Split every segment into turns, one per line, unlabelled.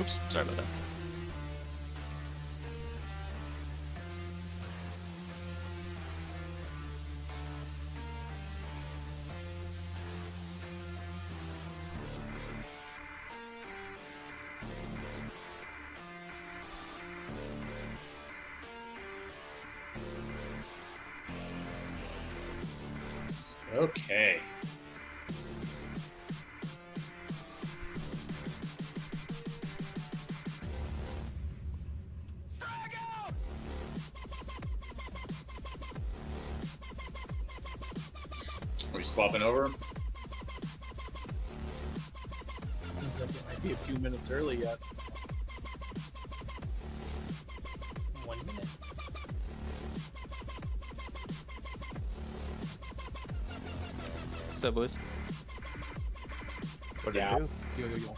Oops, sorry about that.
Okay. Are we swapping over?
It might be a few minutes early yet. 1 minute.
What's up, boys?
What do you do?
Yo.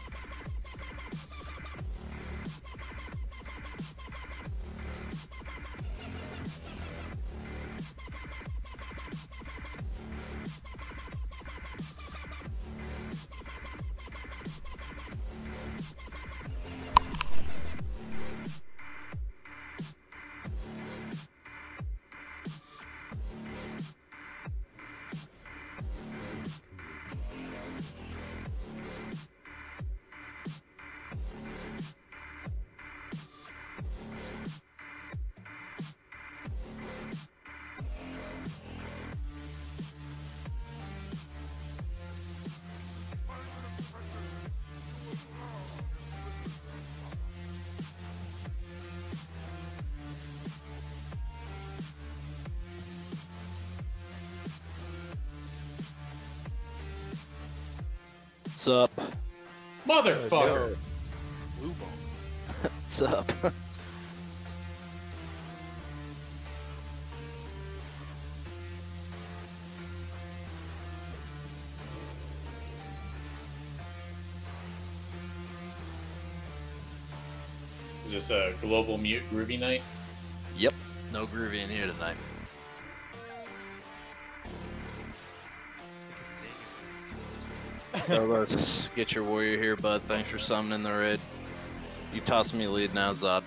What's up?
Motherfucker!
Blue ball.
What's up?
Is this a global mute groovy night?
Yep, no groovy in here tonight. Let's get your warrior here, bud. Thanks for summoning the raid. You toss me lead now, Zod.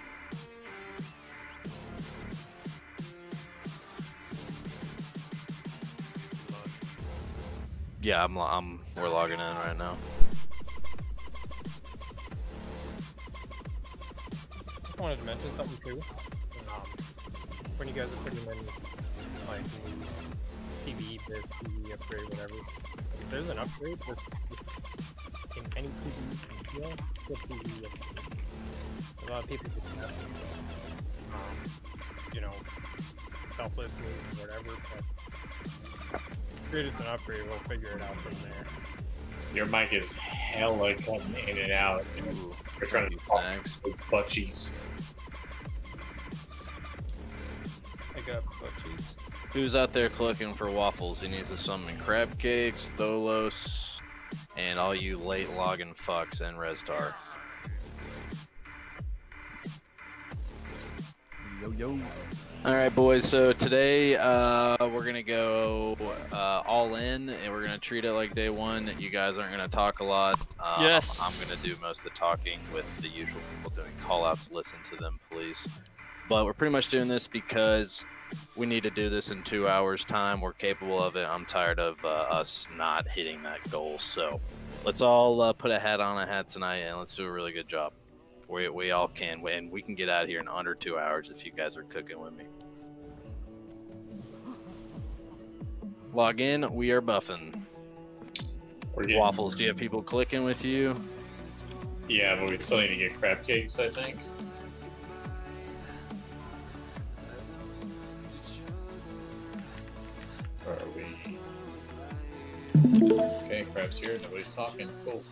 Yeah, we're logging in right now.
I wanted to mention something too. When you guys are putting in like TV, bit, TV upgrade, whatever. If there's an upgrade in any TV, yeah, get TV upgrade. A lot of people get that. You know, self-listing or whatever, but if it's an upgrade, we'll figure it out from there.
Your mic is hella coming in and out.
Ooh,
We're trying to
thanks.
with butt cheeks.
I got butt cheeks.
Who's out there clicking for waffles? He needs to summon crab cakes, Tholos, and all you late logging fucks and Restar.
Yo.
Alright, boys, so today we're gonna go all in and we're gonna treat it like day one. You guys aren't gonna talk a lot.
Yes.
I'm gonna do most of the talking with the usual people doing call outs. Listen to them, please. But we're pretty much doing this because we need to do this in 2 hours' time. We're capable of it. I'm tired of us not hitting that goal. So let's all put a hat on a hat tonight and let's do a really good job. We all can win. We can get out of here in under 2 hours if you guys are cooking with me. Log in. We are buffing.
We're getting,
Waffles, do you have people clicking with you?
Yeah, but we still need to get crab cakes, I think. Where are we? Okay, crab's here. Nobody's talking. Cool.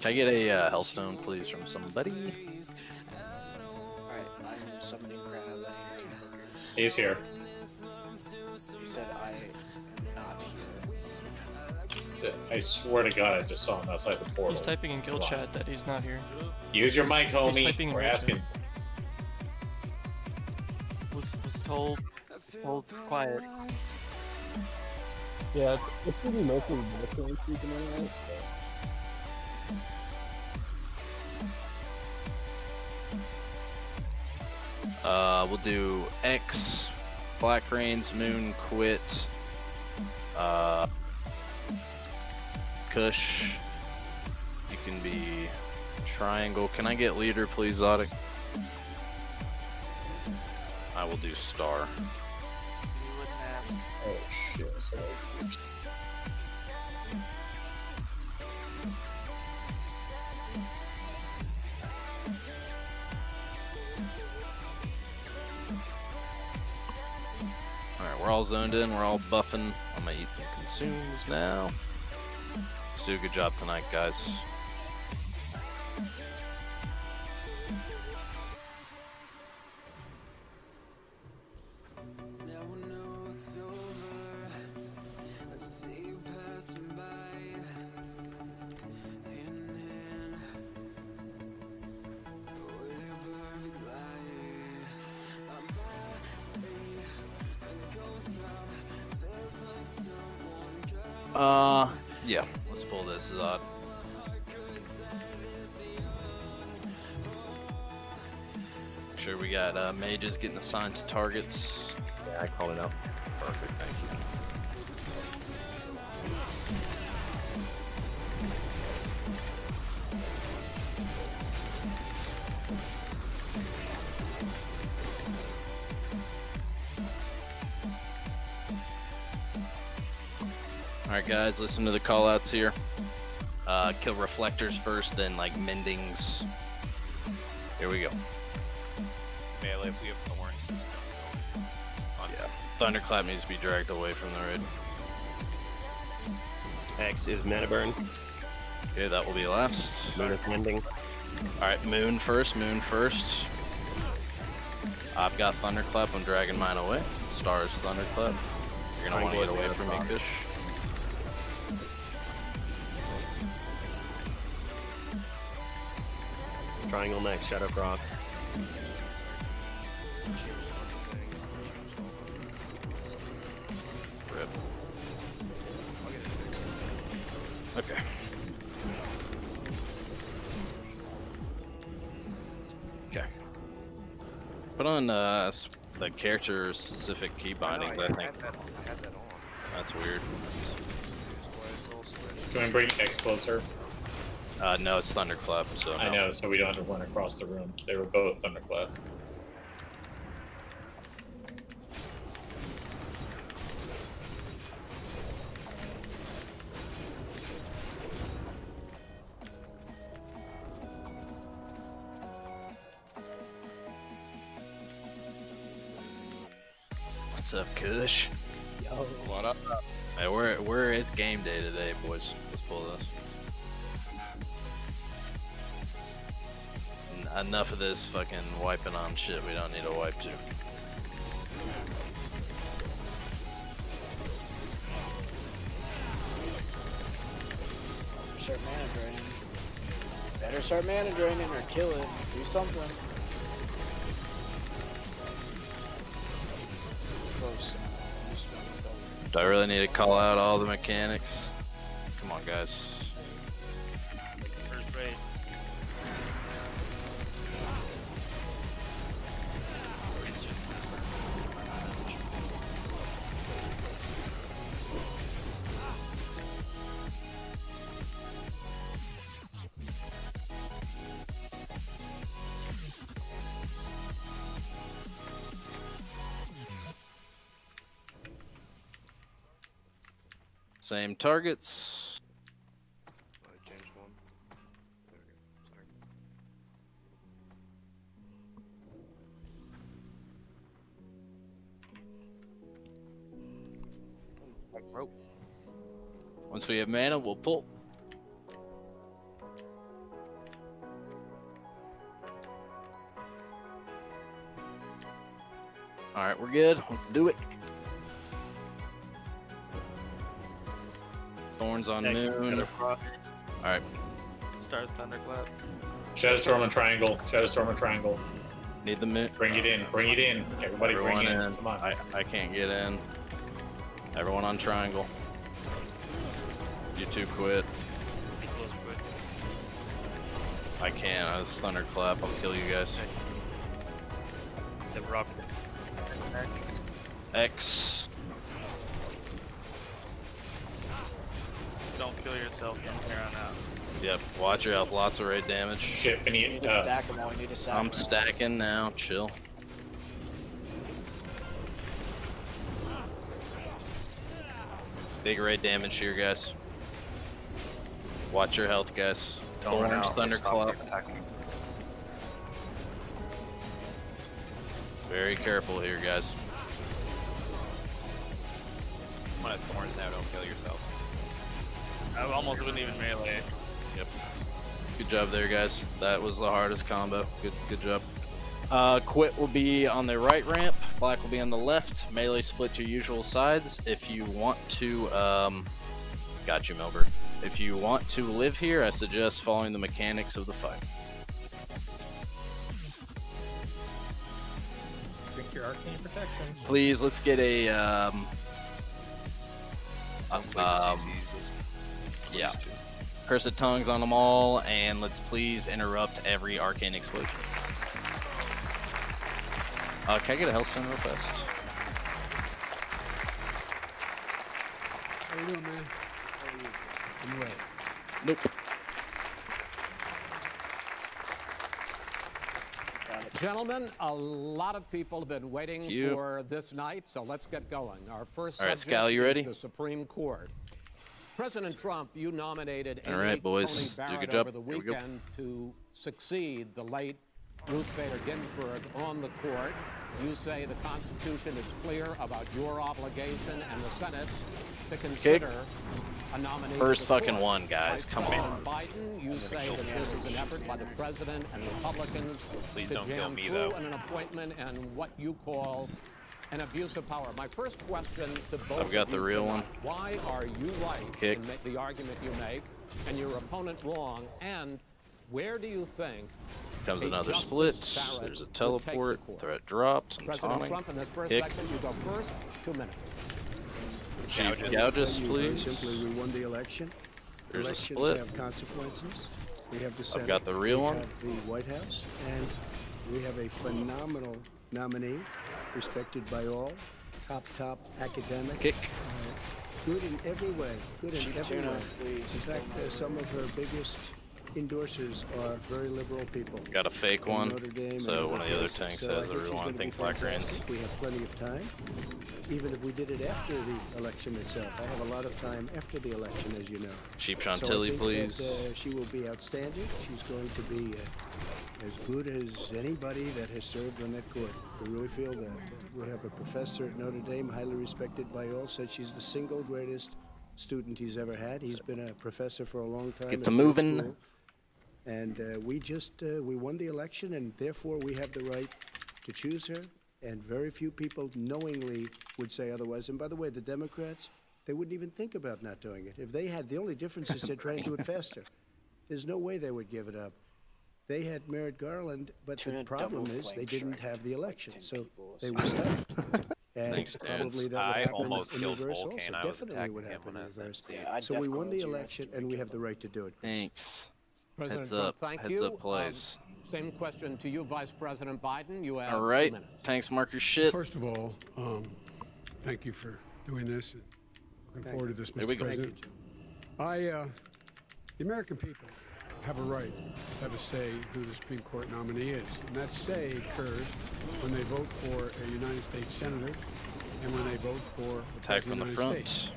Can I get a Hellstone, please, from somebody?
Alright, I'm summoning Crab. I need a cheeseburger.
He's here.
He said I am not here.
I swear to God, I just saw him outside the portal.
He's typing in guild
Wow.
chat that he's not here.
Use your mic, homie.
typing
We're
right
asking.
Was told hold quiet.
Yeah, it's pretty mostly bullshit speaking anyway.
We'll do X, Black Rains, Moon, Quit, Kush. You can be Triangle. Can I get leader, please, Zodic? I will do Star.
You wouldn't ask.
Oh shit. So,
Alright, we're all zoned in. We're all buffing. I'm gonna eat some consumes now. Let's do a good job tonight, guys. Yeah, let's pull this Zod. Make sure we got mages getting assigned to targets.
Yeah, I called it out.
Perfect, thank you. Alright guys, listen to the callouts here. Kill reflectors first, then like mendings. Here we go.
Melee if we have thorns.
Yeah. Thunderclap needs to be dragged away from the raid.
X is mana burn.
Okay, that will be last.
Moon is mending.
Alright, Moon first, Moon first. I've got Thunderclap, I'm dragging mine away. Stars Thunderclap. You're gonna want to get away from me, Kush.
Triangle next, Shadow Croc.
Rip. Okay. Okay. Put on the character specific key bindings, I think.
I had that on.
That's weird.
can we bring X closer?
No, it's Thunderclap, so
I
no.
know, so we don't have to run across the room. They were both Thunderclap.
What's up, Kush?
Yo.
What up? Hey, it's game day today, boys. Let's pull this. Enough of this fucking wiping on shit we don't need to wipe to.
Start mana draining. Better start mana draining or kill it. Do something. Close.
Do I really need to call out all the mechanics? Come on, guys.
First raid. It's just
Same targets.
I changed one. There we go. Sorry.
Once we have mana, we'll pull. Alright, we're good. Let's do it. Thorns on Moon. Alright,
Stars Thunderclap.
Shadowstorm and Triangle. Shadowstorm and Triangle.
need the Moon.
Bring it in. Bring it in. Everybody
Everyone
bring it in.
in.
Come on.
I can't get in. Everyone on Triangle. You two quit.
Be close quick.
I can't. I was Thunderclap. I'll kill you guys.
The rock.
X.
Don't kill yourself from here on out.
Yep. Watch your health. Lots of raid damage.
Shit, we
We
need
need to stack them now. We need to stack
I'm
'em now.
stacking now. Chill. Big raid damage here, guys. Watch your health, guys. Orange Thunderclap. Very careful here, guys.
When it's thorns now, don't kill yourself.
I almost wouldn't even melee.
Yep. Good job there, guys. That was the hardest combo. Good job. Quit will be on the right ramp. Black will be on the left. Melee split to usual sides. If you want to, got you, Melber. If you want to live here, I suggest following the mechanics of the fight.
Drink your arcane protection.
Please, let's get a, yeah. Curse of Tongues on them all, and let's please interrupt every arcane explosion. Can I get a Hellstone real fast?
How you doing, man? I'm ready.
Nope.
Got it.
Gentlemen, a lot of people have been waiting
Cute.
for this night, so let's get going. Our first
All right,
subject
Scal, you
is
ready?
the Supreme Court. President Trump, you nominated
All
Amy
right, boys.
Coney
Do a good
Barrett
job.
over the
Here we go.
weekend to succeed the late Ruth Bader Ginsburg on the court. You say the Constitution is clear about your obligation and the Senate's to consider a nominee.
First
to the
fucking
court.
one, guys.
Vice
Come on.
President Biden, you say that this is an effort by the president and Republicans
Please
to
don't kill
jam
me,
through
though.
an appointment and what you call an abuse of power. My first question to both
I've got
of
the
you
real
tonight,
one.
why are you right
Kick.
in the argument you make and your opponent wrong? And where do you think
Comes
a
another
Justice
split.
Barrett
There's a
would take the
teleport.
court?
Threat dropped. I'm
President
taunting.
Trump in this first
Kick.
section, you go first, 2 minutes.
Chief, gouge us,
Tell you very
please.
simply, we won the election.
There's a
Elections
split.
have consequences. We have the Senate.
got the real
we
one.
have the White House, and we have a phenomenal nominee, respected by all, top academic,
Kick.
good in every way, good in
Cheap
every
tuna,
way.
please.
In fact, some of her biggest endorsers are very liberal people.
Got a fake
from
one.
Notre Dame and
So one of the other
places.
tanks
So I
has
think
a
she's
real one. I
gonna be
think Black Rains.
fantastic. We have plenty of time. Even if we did it after the election itself, I have a lot of time after the election, as you know.
Cheap
So I
Chantilly,
think
please.
that, she will be outstanding. She's going to be as good as anybody that has served on that court. We really feel that. We have a professor at Notre Dame, highly respected by all, said she's the single greatest student he's ever had. He's been a professor for a long time.
Get
at
to
Brook
moving.
School. And we won the election, and therefore we have the right to choose her. And very few people knowingly would say otherwise. And by the way, the Democrats, they wouldn't even think about not doing it. If they had, the only difference is they're trying to do it faster. There's no way they would give it up. They had Merrick Garland, but
Tuna
the problem
double
is they
flame
didn't
strike.
have the election,
10
so
people,
they
so-
were stopped. And
Thanks, dudes.
probably that would
I
happen
almost
in
killed
reverse
Volcane.
also.
I was
Definitely
attacking
would
him
happen
when
in
I was
reverse.
MC.
Yeah, I'd
So we
def
won the
call you guys
election,
if
and
we
we
killed
have the
him.
right to do it.
Thanks.
President
Heads
Trump,
up.
thank
Heads
you.
up, plays.
Same question to you, Vice President Biden. You have
All
2
right.
minutes.
Tanks, mark your shit.
First of all, thank you for doing this. Looking forward to this,
There we
Mr.
go.
Thank you,
President.
Jim.
The American people have a right to have a say who the Supreme Court nominee is. And that say occurs when they vote for a United States Senator and when they vote for the
Attack from
President
the
of the United States.
front.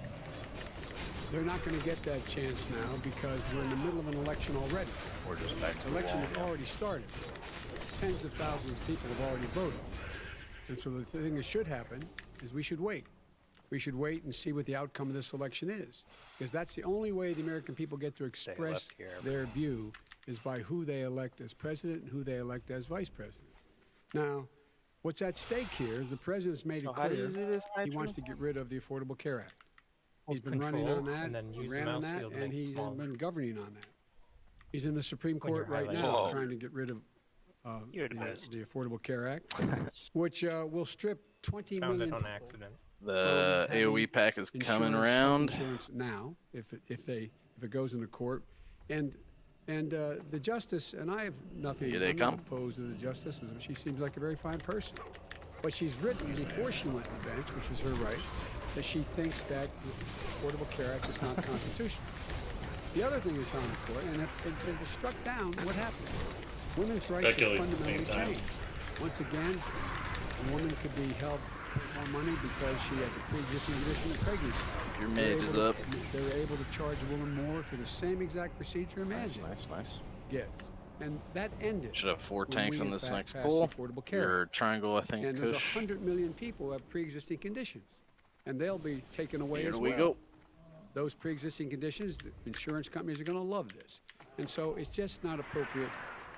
They're not going to get that chance now because we're in the middle of an election already.
We're just back to
The
the
election
wall.
has already started. Tens of thousands of people have already voted. And so the thing that should happen is we should wait. We should wait and see what the outcome of this election is. Because that's the only way the American people get to express
left here.
their view is by who they elect as president and who they elect as vice president. Now, what's at stake here is the president's made it
So how do
clear
you do this,
he
Nitro?
wants to get rid of the Affordable Care Act.
Hold
He's been running
control
on that,
and then
he
use the
ran on
mouse
that,
wheel to
and
make it
he's
smaller.
been governing on that. He's in the Supreme
When you're
Court right
highlighting.
now
Whoa.
trying to get rid of
You advanced.
the Affordable Care Act, which will strip 20
Found
million
it on
people
accident.
The
from
AOE
having
pack is coming
insurance, health
around.
Insurance now, if it goes into court, and And the justice, and I have nothing,
Here they
I'm not
come.
opposed to the justice. She seems like a very fine person. But she's written before she went to the bench, which is her right, that she thinks that the Affordable Care Act is not constitutional. The other thing is on the court, and if it was struck down, what happens? Women's rights are
Speculates at the same
fundamentally
time.
changed. Once again, a woman could be held more money because she has a pre-existing condition of pregnancy.
Your mage is up.
They're able to charge a woman more for the same exact procedure a man
Nice.
gets. And that ended.
Should have 4
when
tanks
we,
in
in
this
fact,
next
passed
pool.
the Affordable Care
Your
Act.
triangle, I think,
And there's
Kush.
100 million people who have pre-existing conditions, and they'll be taken away
Here
as
we
well.
go.
Those pre-existing conditions, the insurance companies are going to love this. And so it's just not appropriate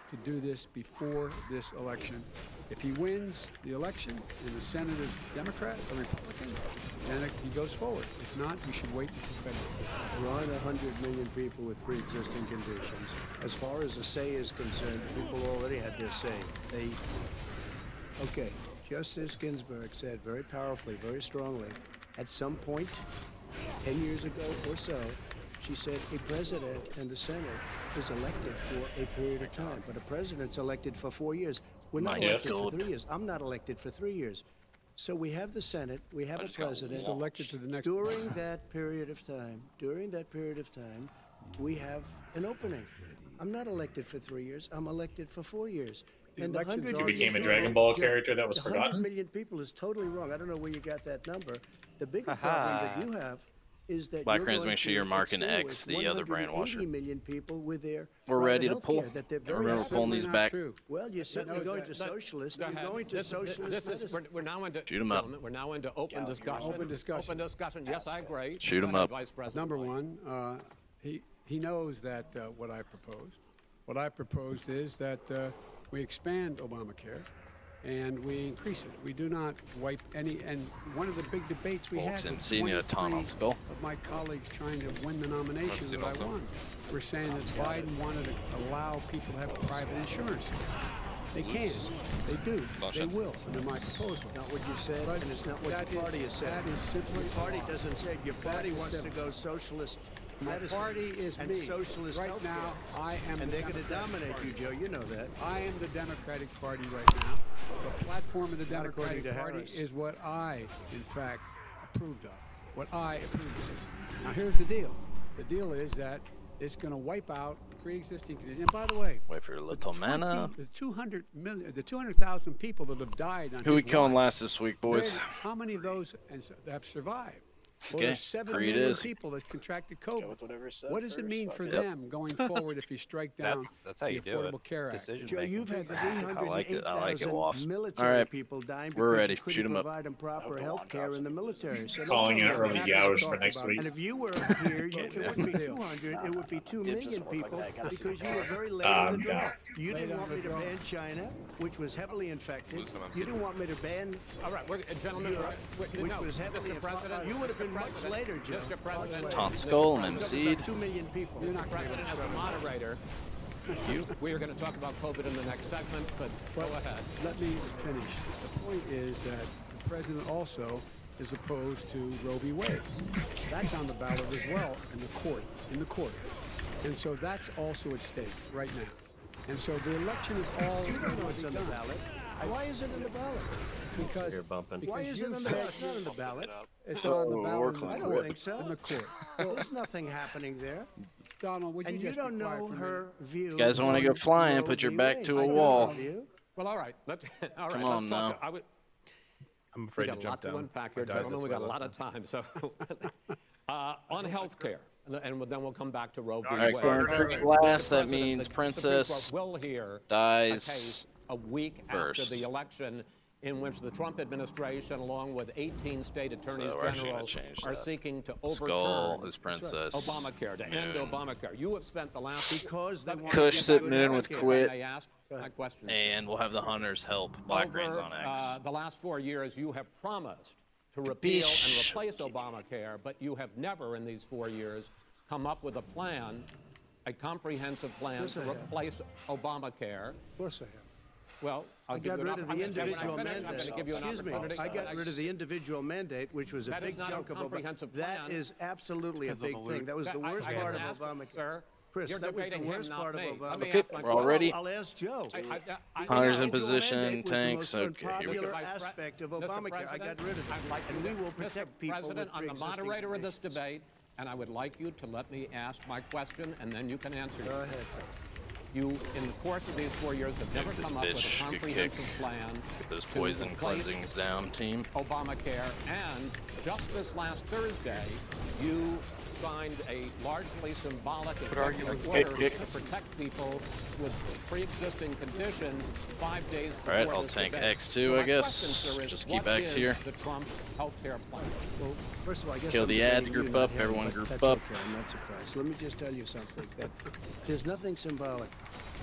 to do this before this election. If he wins the election and the Senate is Democrat or Republican, then he goes forward. If not, we should wait until February.
There aren't 100 million people with pre-existing conditions. As far as the say is concerned, people already had their say. Okay, Justice Ginsburg said very powerfully, very strongly, at some point, 10 years ago or so, she said a president and the Senate is elected for a period of time, but a president's elected for 4 years. We're not elected for 3 years. I'm not elected for 3 years. So we have the Senate, we have a president.
He's elected to the next.
During that period of time, we have an opening. I'm not elected for 3 years. I'm elected for 4 years.
The
And the
election's
100
already
He became a
million
Dragon
people-
Ball character that was
the 100
forgotten.
million people is totally wrong. I don't know where you got that number. The bigger problem that you have is that
Black
you're
Crayons,
going
make sure
to
you're marking
extinguish
X, the other
180
brainwasher.
million people with their
We're ready to
private
pull.
healthcare that they're
And
very
remember
happy
pulling
with.
these
Not
back.
true.
Well, you're certainly
knows
going
that.
to socialist.
Go
You're
ahead.
going to socialist
This is,
medicine.
we're now into
Shoot 'em up.
gentlemen, we're now into open discussion.
Open discussion.
Open discussion. Yes, I agree.
Shoot
Go
'em
ahead,
up.
Vice President
Number
White.
one, he knows that what I proposed. What I proposed is that we expand Obamacare and we increase it. We do not wipe any. And one of the big debates we
Folks,
had
and
with
seeing you a ton on
23
Skull.
of my colleagues trying to win the nomination that I won were saying that Biden wanted to allow people to have private insurance. They can. They do. They will under my proposal.
Not what you said,
But
and it's not what
that
your
is-
party has said.
that is simply
Your party
false.
doesn't say. Your party
is
wants to
simple.
go socialist
My
medicine.
party is
and
me.
socialist
Right
healthcare.
now, I am
And
the
they're going to
Democratic
dominate
Party.
you, Joe. You know that.
I am the Democratic Party right now. The platform of the
Not according
Democratic
to
Party
Harris.
is what I, in fact, approved of. What I approved of. Now, here's the deal. The deal is that it's going to wipe out pre-existing conditions. And by the way,
Wait for your little mana.
the 200,000 people that have died on
Who we
his
killing
watch,
last this week, boys?
how many of those have survived? Well,
Okay,
there's 7
Creed
million
is.
people that contracted
Go
COVID.
with whatever said
What does it
first,
mean
fuck
for
it.
them going forward if you strike down
That's how
the
you do it.
Affordable Care Act?
Decision
Joe,
making.
you've had
I like it,
308,000
Wasp.
military
All right,
people dying
we're
because
ready.
you couldn't
Shoot 'em up.
provide them proper
Go on,
health care in the military. So
Calling
no
it
one
early
has to
hours
talk
for next
about it.
week.
And if you were here, it wouldn't be 200, it would be 2
Dibs
million
doesn't look like
people
that. Gotta see
because
the
you were
car.
very late in the
No.
draw. You
Late
didn't
on
want
the
me to
draw.
ban China, which was heavily infected.
Lose them, I'm
You didn't want me to ban
All right, gentlemen,
Europe,
we're-
which
no,
was heavily
Mr. President,
You would have been
Mr.
much
President,
later, Joe.
Mr. President,
Taunt Skull and
It took
MC'd.
about 2 million people.
You're not
President, as a moderator, we are going to talk about COVID in the next segment, but go ahead.
Let me finish. The point is that the president also is opposed to Roe v. Wade. That's on the ballot as well in the court. And so that's also at stake right now. And so the election is all
You don't know what's
going
on
to
the
be done.
ballot. Why is it in the ballot?
Because,
You're bumping.
because
Why is it
you
on the
said
ballot? It's not on the ballot.
it's on the
Oh,
ballot
we're
in the
I
clean.
don't
court.
think so.
In the court.
There's nothing happening there.
Donald, would you
And you
just be
don't
quiet
know
for a
her
minute?
view.
You guys wanna go
on
flying,
Roe
put your
v.
back
Wade.
to a
I don't
wall.
know you.
Well, all right. Let's
Come
let's
on
talk.
now.
I'm
We
afraid
got
to
a
jump
lot to
down.
unpack
I
here,
died
gentlemen.
this
We
way
got a
last
lot of
time.
time. So, on health care, and then we'll come back to Roe v.
All right,
Wade.
Corner Creek
Mr.
last. That
President,
means
the Supreme
Princess
Court will hear a
dies
case a week
first.
after the election in which the Trump administration, along with 18 state attorneys
So we're actually
general,
gonna change
are
that.
seeking to
Skull
overturn
is Princess.
Obamacare, to end
Moon.
Obamacare. You have spent the last...
Because they want
Kush
to get
sitting
good
in with
healthcare.
Quit.
May I ask my question?
And we'll have the hunters help Black
Over
Rains on X.
the last 4 years, you have promised to repeal and
Capiche?
replace Obamacare, but you have never in these 4 years come up with a plan, a comprehensive plan
course
to
I have.
replace Obamacare.
Of course I have.
Well, I'll
I
give
got
you an
rid of the
opportunity.
individual
When I finish, I'm
mandate.
going to give you an
Excuse me.
opportunity.
I got rid of the individual mandate, which was a
That is
big
not a
chunk of Obama.
comprehensive
That
plan.
is absolutely a big thing. That was the worst
I
part of
asked,
Obamacare.
Sir,
Chris,
You're
that was the
debating him,
worst
not
part of
me.
Obama.
Let me
Okay,
ask my
we're
question.
already-
I'll ask Joe.
Hunter's in
Individual
position,
mandate was the
tanks.
most
Okay, here we go.
unpopular aspect of
Mr.
Obamacare. I
President,
got rid of it.
I'd like
And
you
we will
to-
protect
Mr.
people
President,
with
I'm the
pre-existing
moderator of this
conditions.
debate, and I would like you to let me ask my question, and then you can answer it.
Go ahead.
You, in the course of these 4 years, have never
This
come up with
bitch
a
could
comprehensive
kick.
plan
Let's get those
to
poison
replace
cleansings down, team.
Obamacare, and just this last Thursday, you signed a largely symbolic executive order to protect people with pre-existing conditions 5 days before
All right, I'll
this
tank
debate.
X2,
So
I
my
guess.
question, sir, is,
Just keep
what
X
is
here.
the Trump healthcare plan?
Well, first of all, I guess
Kill
I'm
the ads,
debating
group
you, not
up,
him,
everyone
but
group
that's
up.
Okay, I'm not surprised. Let me just tell you something. That there's nothing symbolic.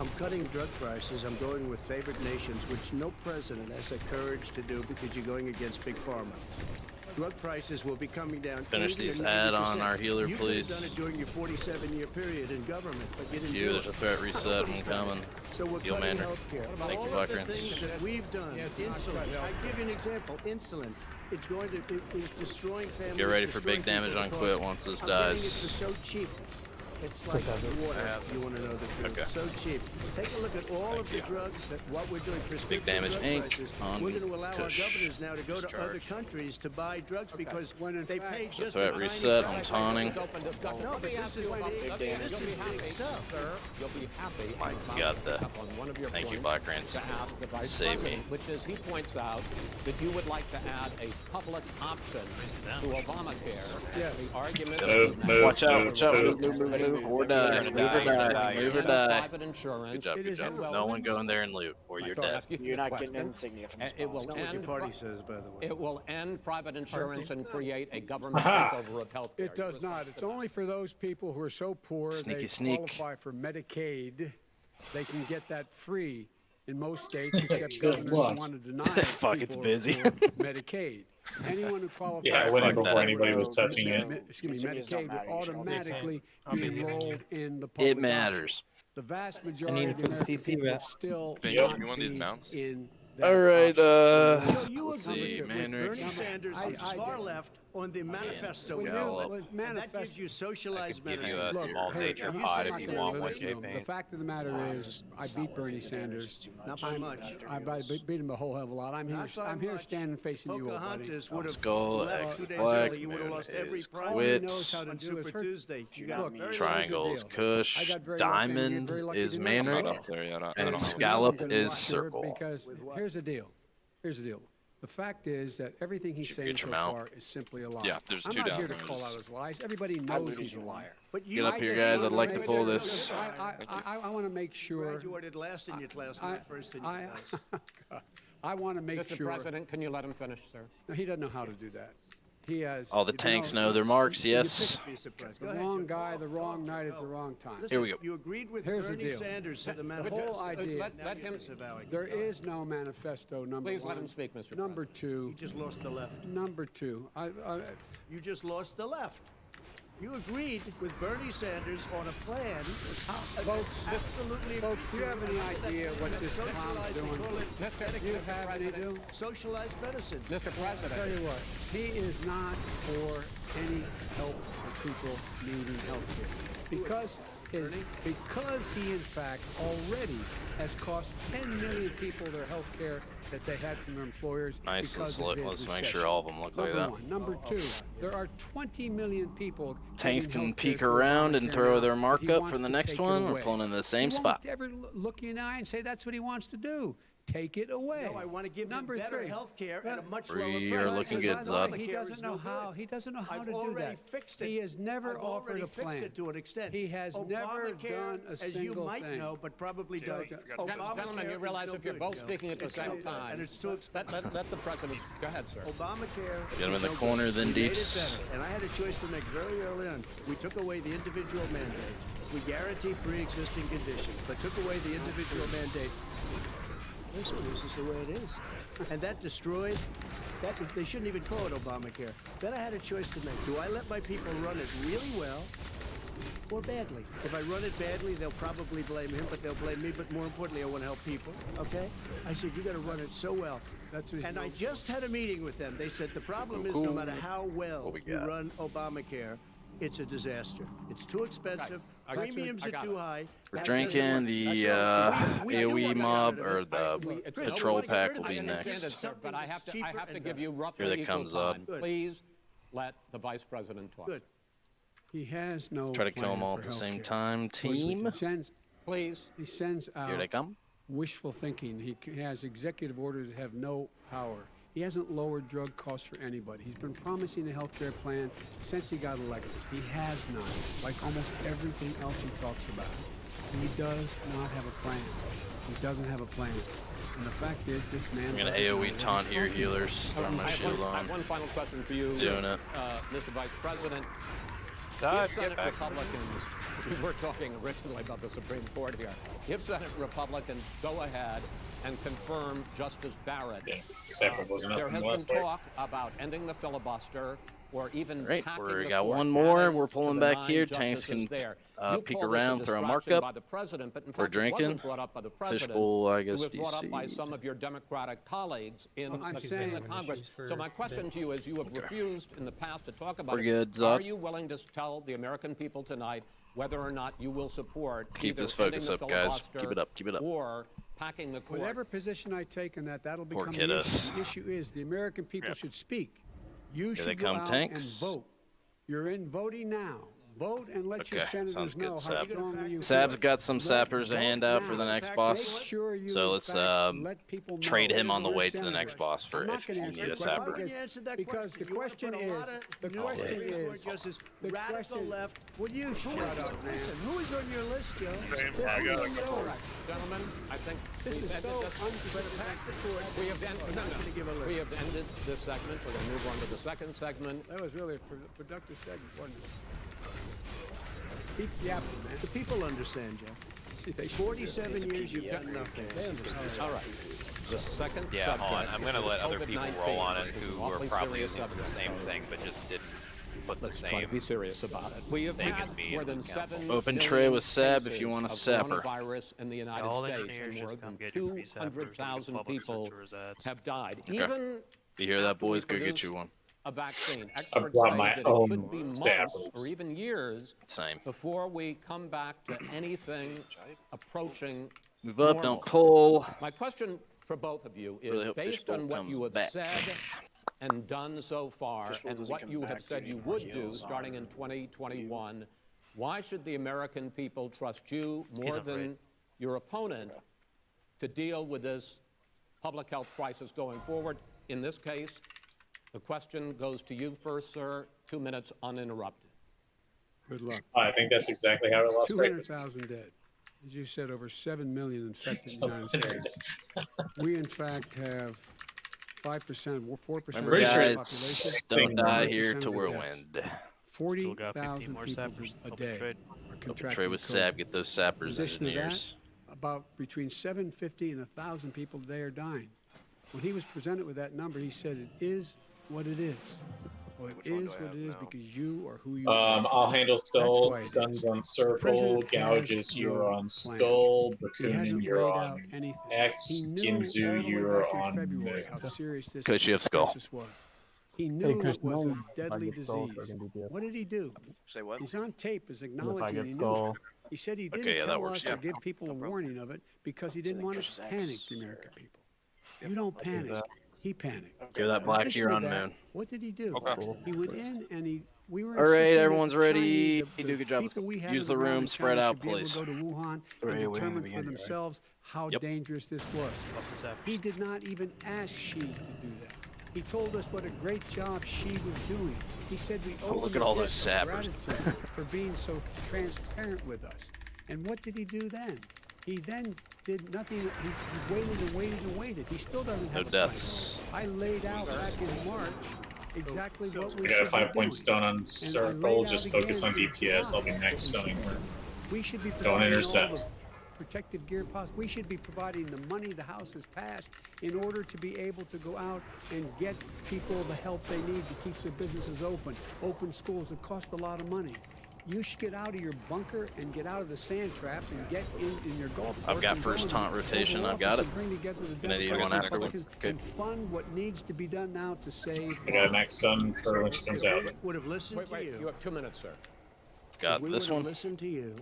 I'm cutting drug prices. I'm going with favored nations, which no president has the courage to do because you're going against big pharma. Drug prices will be coming down.
Finish
80 or
these
90%.
ad on our healer,
You
please.
could have done it during your 47-year period in government, but you didn't
You,
do
there's
it.
a threat reset. I'm
Nobody's done it.
coming.
So we're
Heal
cutting
Mander.
healthcare.
Thank you,
All of the
Buckrance.
things that we've done, insulin. I give you an example. Insulin. It's going to. It is destroying families.
Get ready for big
destroying
damage
people
on
because
Quit once this
I'm getting
dies.
it for so cheap. It's like water. You want to know the truth?
Okay.
So cheap. Take a look at all of the drugs that what we're doing. Prescription
damage
drug
Inc.
prices.
on
We're going to allow our
Kush.
governors now to go to other
Discharge.
countries to buy drugs because
When in
they
fact-
pay
So
just
threat
a tiny
reset. I'm
fraction.
taunting.
Open discussion.
No,
Let
but
me
this
ask
is
you
what
about
it-
let me-
this
you'll
is
be
big
happy,
stuff.
sir. You'll be happy.
My
I'm about
God,
to
the-
pick up on one of your
Thank you,
points
Buckrance.
to ask the Vice
Save me.
President, which is he points out that you would like to add a public option to Obamacare.
Yeah.
The argument
Move,
is
move,
Watch out,
move,
watch out.
move.
Move or die. Move or die. Move or die.
private insurance.
Good job,
It
good
is
job.
well
No one
within-
go in there and loot, or you're
So I
dead.
ask you
You're
the
not getting
question.
insignia from this
It will
policy.
Not what your
end
party says, by the way.
It will end private insurance and create a government
Aha.
takeover of health care.
It does not. It's only for those people who are so poor
Sneaky
they
sneak.
qualify for Medicaid. They can get that free in most states, except governors
luck.
want to deny
Fuck,
people
it's busy.
who are Medicaid. Anyone who qualifies
Yeah, I went in
Fuck
before
that.
anybody was touching it.
Excuse me,
Insignias don't
Medicaid
matter.
would
You should all be
automatically
I'll
be
be here.
enrolled in the public
It
option.
matters.
The vast majority of
for
the
the
American
CC
people
rep.
still
Ben,
Yep.
not
you want these
be
mounts?
in that
All right,
option.
So you
let's
agree
see,
with
Manrick.
Bernie Sanders
I-
is
I
far
did.
left on the manifesto.
When
Scallop.
you- when
And that
manifest-
gives you socialized
give you
medicine.
a
Look,
small
hey,
nature
you
pod
say
if you
I'm
want
not
one,
gonna listen to him.
J-Pain.
The fact of the matter is, I beat Bernie Sanders.
Not by much.
I beat him a whole hell of a lot. I'm here.
Not by
I'm here
much.
standing facing you, old buddy.
Pocahontas would have
Skull,
left
X
2 days
black,
early. You would have
moon
lost every
is
prize
All he
quits.
knows how to
on
do is
Super
hurt.
Tuesday. You
Look,
got very little
Triangles,
deal.
Kush,
I got very lucky. I'm
diamond
very lucky
is
to know
I'm
Manrick,
not up there yet. I don't
and
know.
scallop
I'm gonna
is
lie here
circle.
Because here's the deal. Here's the deal. The fact is that everything he's
Should
saying
get
so
your mount.
far is simply a lie.
Yeah, there's
I'm
two
not
down
here to
there.
call out his lies. Everybody knows he's a liar.
But you
Get up
I
here,
just
guys.
wanted
I'd like to
make
pull
sure-
this.
I want to make sure.
Graduated last in your class, not first in your
I,
class.
I want to make
Mr.
sure.
President, can you let him finish, sir?
No, he doesn't know how to do that. He has.
All the tanks know their marks, yes.
Be surprised.
The
Go ahead,
wrong
Joe.
guy,
Go,
the
go,
wrong
Joe,
night at
go.
the wrong time.
Listen,
Here we go.
You agreed with
Here's the
Bernie
deal.
Sanders to the
The
manifesto.
whole idea.
Let him.
There is no manifesto. Number
Please
one.
let him speak, Mr.
Number
President.
two.
You just lost the left.
Number two.
You just lost the left. You agreed with Bernie Sanders on a plan.
Folks,
Absolutely.
folks, do you have any idea what this clown's
Socialized, they
doing?
call it
Do you have any do?
socialized medicine.
Mr.
Tell
President,
you what, he is not for any help for people needing health care. Because he in fact already has cost 10 million people their health care that they had from their employers.
Nice.
because
Let's,
of his
let's make
recession.
sure all of them look like
Number
that.
one. Number two, there are 20 million people.
Tanks
getting
can
healthcare
peek
through
around and
Obamacare
throw
now,
their
but
mark
he
up
wants
for the
to
next
take it
one. We're
away.
pulling into the same
He
spot.
won't ever look you in the eye and say that's what he wants to do. Take it away.
No, I want to give
Number
them better
three.
health care at a much
Free
lower
or
price.
looking
because
good, Zod.
He
Obamacare
doesn't
is
know
no
how.
good.
He doesn't know how
I've
to do
already
that.
fixed it.
He has never
I've
offered
already
a
fixed
plan.
it to an extent.
He has never
Obamacare,
done a
as you
single
might
thing.
know, but probably don't.
gentlemen, you
is
realize
no
if you're
good,
both
Joe.
speaking at the
It's no
same
good,
time,
and it's too expensive.
let the president. Go ahead, sir.
Obamacare.
Get him in
is
the
no
corner,
good.
then
We made it
deeps.
better, and I had a choice to make very early on. We took away the individual mandate. We guaranteed pre-existing conditions, but took away the individual mandate. Listen, this is the way it is. And that destroyed, they shouldn't even call it Obamacare. Then I had a choice to make. Do I let my people run it really well or badly? If I run it badly, they'll probably blame him, but they'll blame me. But more importantly, I want to help people, okay? I said, you got to run it so well.
That's what he's
And I
known
just had a meeting with them. They said the problem is no matter how well
What we
you
got?
run Obamacare, it's a disaster. It's too expensive.
I got you.
Premiums
I
are
got
too
it.
high.
We're
That
drinking
doesn't
the
work. That's all. We do
AOE
wanna get
mob
rid of
or
it.
the
Chris,
patrol
we wanna get
pack
rid
will
of
be
it.
next.
But I have to
Cheaper
give
and
you roughly
Here that
equal
comes up.
time.
Good.
Please let the vice president talk.
Good.
He has no
Try to kill them
plan
all
for
at the same
healthcare.
time. Team,
He sends,
Please.
he sends
here they
out
come.
wishful thinking. He has executive orders that have no power. He hasn't lowered drug costs for anybody. He's been promising a health care plan since he got elected. He has not, like almost everything else he talks about. He does not have a plan. He doesn't have a plan. And the fact is, this man
I'm gonna
doesn't know
AOE
what
taunt
he's
here,
talking
healers. Throw my
I
shield
have
on.
one final question for you,
Doing it.
Mr. Vice President.
Todd,
If
get
Senate
back.
Republicans, we were talking originally about the Supreme Court here. If Senate Republicans go ahead and confirm Justice Barrett,
Yeah, except it wasn't
there
nothing
has
last
been
week.
talk about ending the filibuster or even
Great.
packing
We
the
got
court,
one more.
adding
We're
to
pulling
the
back
9
here. Tanks
justices
can
there.
peek
You call this
around,
a
throw a
distraction
markup.
by the president, but in
We're
fact,
drinking.
It wasn't brought up by the president.
Fishbowl, I guess,
It was brought up by
DC.
some of your Democratic colleagues in,
Well, I'm
in
saying-
the Congress.
For
So my question to you is, you have refused in the past to talk about
We're
it.
good,
Are
Zuck.
you willing to tell the American people tonight whether or not you will support
Keep
either
this focus
ending the
up, guys.
filibuster
Keep it up, keep it up.
or packing the court?
Whatever position I take on that, that'll
Poor
become the issue.
kiddos.
The issue is the American people should speak. You
Here they
should go
come,
out
tanks.
and vote. You're in voting now. Vote and let your
Okay,
senators
sounds good,
know how
Sab.
strongly you
Sab's
feel.
got some
Vote-
sappers to
vote
hand out for
now.
the next
Make
boss.
sure you,
So
in
let's
fact, let people know
trade him on the
your
way to the
senators.
next boss for
I'm not
if
gonna
you
answer
need
the
a
question
sapper.
because the question is, the question is, the question
left. Will you shut up, man? Listen, who is on your list, Joe?
I got it.
Gentlemen, I think
This is so
we have we have ended this segment. We're going to move on to the second segment.
That was really a productive segment, wasn't it? Keep yapping, man.
The people understand, Joe.
They should.
47 years, you've done nothing.
All right. The second
Yeah, hold on.
subject
I'm gonna
is
let other
COVID-19,
people roll on it
which is
who
an
were
awfully
probably
serious
looking for the
subject.
same thing, but just didn't put the
Let's try to
same.
be serious about it. We have
thing
had
as me
more
in
than
the council.
7
Open
million
tray with Seb if
cases
you want a
of
sapper.
coronavirus in the United
All
States,
engineers
and more
just come
than
get your free sappers, don't get
200,000
public
people
sector's ads.
have died.
Okay.
Even
You hear that,
after we
boys? Go get
produce
you one.
a vaccine.
I
Experts
brought
say
my
that it
own
could be months
sappers.
or even years
Same.
before we come back to anything approaching
Move up,
normal.
don't pull.
My question for both of you is,
Really hope
based
Fishbowl
on what
comes
you have
back.
said and done so far,
Fishbowl
and
doesn't
what
come
you
back
have
to
said
any
you
more
would do
heals
starting in
on
2021, why should the American people trust you more
afraid.
than your opponent to deal with this public health crisis going forward? In this case, the question goes to you first, sir. 2 minutes uninterrupted.
Good luck.
I think that's exactly how it lost.
200,000 dead. As you said, over 7 million infected in the United States. We, in fact, have 5%, 4% of
Remember,
the
guys,
population.
don't die
100%
here
of
to
the
Whirlwind.
deaths.
Still got 15
40,000
more
people
sappers.
a
Open
day
trade.
are
Open
contracting
trade with
COVID.
Sab. Get those
In
sappers,
addition to that,
engineers.
about between 750 and 1,000 people a day are dying. When he was presented with that number, he said, "It is what it is. Well, it
Which one
is
do I
what it
have
is
now?
because you are who you are."
I'll handle
why
skull,
it
stuns
is.
on circle,
President has
gouges,
no
you're on
plan.
skull,
He
Bakun,
hasn't
you're
laid out
on
anything.
X,
He knew
Ginzu,
all the way
you're
back in
on
February
Mix.
how serious this
Coach, you have skull.
crisis was. He knew it was a deadly disease. What did he do?
Say what?
He's on tape as acknowledging he knew it. He said he didn't
Okay, yeah, that
tell
works.
us or give people a warning of it because he didn't want
Trish is
to
X.
panic the American people. You don't panic. He panicked.
Give that black
Addition
here
to
on
that,
moon.
What did he do?
Okay.
He went in and we were
All right,
insisting that
everyone's
the
ready.
Chinese,
You do a good job. Let's
people
go.
we had
Use
on
the
ground
room,
in
spread
China
out,
should be able
please.
to go to Wuhan
Three
and
away in the
determine for
beginning, right?
themselves how
Yep.
dangerous this was.
Plus the sappers.
He did not even ask Xi to do that. He told us what a great job Xi was doing. He said we owe
look
him
at all
a
those
debt of
sappers.
gratitude for being so transparent with us. And what did he do then? He then did nothing. He waited and waited and waited. He still doesn't have
No
a plan.
deaths.
I laid out back in March exactly what we
I got
should
a
be
5-point
doing.
stone on
And I
circle,
laid
just
out
focus
again
on
in
DPS, I'll be
July
next
what we
stoning
should
her.
do. We should be
Don't
providing all
intercept.
the protective gear possible. We should be providing the money the House has passed in order to be able to go out and get people the help they need to keep their businesses open. Open schools that cost a lot of money. You should get out of your bunker and get out of the sand trap and get in your golf course.
I've got
and
first
go
taunt
into
rotation.
Oval
I've got
Office
it.
and bring together the
Gonna need
Democrats
one
and
after one.
Republicans
Okay.
and fund what needs to be done now to save
I got a
lives.
max stun for when she comes out.
Would have listened
Wait,
to
you
you.
have 2 minutes, sir.
Got
If we
this
would have
one.
listened to you,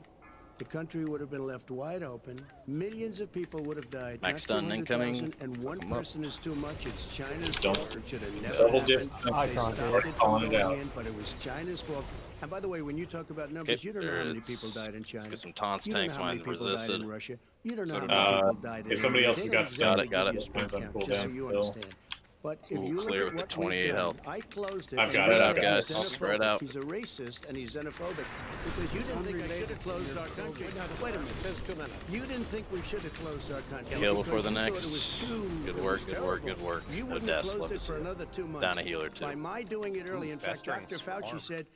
the country would have been left wide open. Millions of people would have died.
Max
not
Dunn incoming.
200,000, and one
Fuck 'em up.
person is too much. It's China's
Don't
fault. It should have never
double
happened.
dip.
They
Icon.
stopped
We're
it from
calling it out.
going in, but it was China's fault. And by the way, when you talk about numbers,
Okay,
you don't know
there
how many
it
people
is.
died in
Let's
China.
get some taunts,
You don't
tanks,
know how many
mine
people died
resisted.
in Russia. You don't know
So
how
do
many
we.
people died in
If somebody
India.
else
They
has
don't
got
exactly
got it.
give you
Depends on
count,
cooldown,
just so you
Bill.
understand. But if
Ooh,
you look
clear
at
with the
what we've
28
done,
health.
I closed it.
I've
and
got
you
it,
said
I've got
he's
it. Spread
xenophobic.
out.
He's a racist and he's xenophobic because you didn't think I should have closed our country. Wait a minute.
Just 2 minutes.
You didn't think we should have closed our country.
Kill
because
before the
you thought
next.
it was too-
Good
it
work,
was
good work,
terrible.
good work.
You
No
wouldn't
deaths,
have
love
closed
to
it
see
for
it.
another 2 months.
Down a heal or two.
By my doing it early, in fact,
festering
Dr. Fauci
swarm.
said,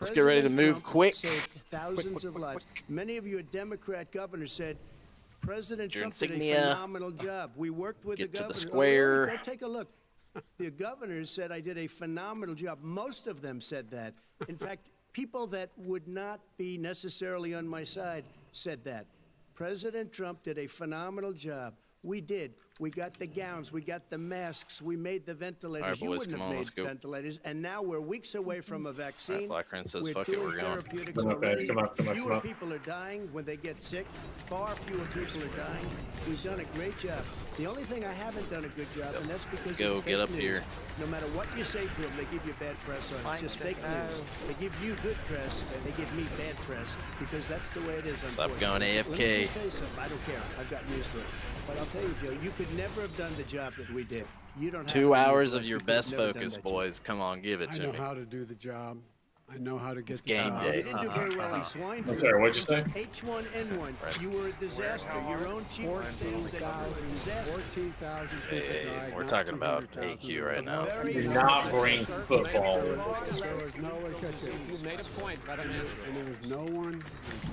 Let's get ready to
President
move
Trump
quick.
saved thousands of lives. Many of you Democrat governors said, President
Your
Trump did a
insignia.
phenomenal job. We worked with
Get
the
to the
governor.
square.
Oh, really? Go take a look. The governors said I did a phenomenal job. Most of them said that. In fact, people that would not be necessarily on my side said that. President Trump did a phenomenal job. We did. We got the gowns. We got the masks. We made the ventilators.
All right,
You
boys,
wouldn't
come
have
on,
made
let's go.
ventilators. And now we're weeks away from a vaccine.
All right, Black Ren says,
We're
"Fuck it,
doing
we're going."
therapeutics
Come on, guys,
already.
come on, come on,
Fewer
come on.
people are dying when they get sick. Far fewer people are dying. We've done a great job. The only thing I haven't done a good job, and that's because
Let's go,
of
get
fake
up
news.
here.
No matter what you say to them, they give you bad press on it. It's just fake news. They give you good press, they give me bad press, because that's the way it is,
Stop
unfortunately.
going
Let me
AFK.
just tell you something. I don't care. I've gotten used to it. But I'll tell you, Joe, you could never have done the job that we did. You don't have
2
any
hours
intellect.
of your
You could have
best
never done
focus,
that job.
boys. Come on, give it
I
to
know
me.
how to do the job. I know how to get
It's
the
game
job.
day.
You didn't do very well in swine flu.
I'm sorry, what'd you say?
H1N1. You were a disaster. Your own chief of staff said you were a disaster.
14,000 people
Hey,
died.
we're
not
talking about
200,000.
AQ right now.
Do not bring football.
There was no one catching it.
You made a point, but I mean,
And there was no one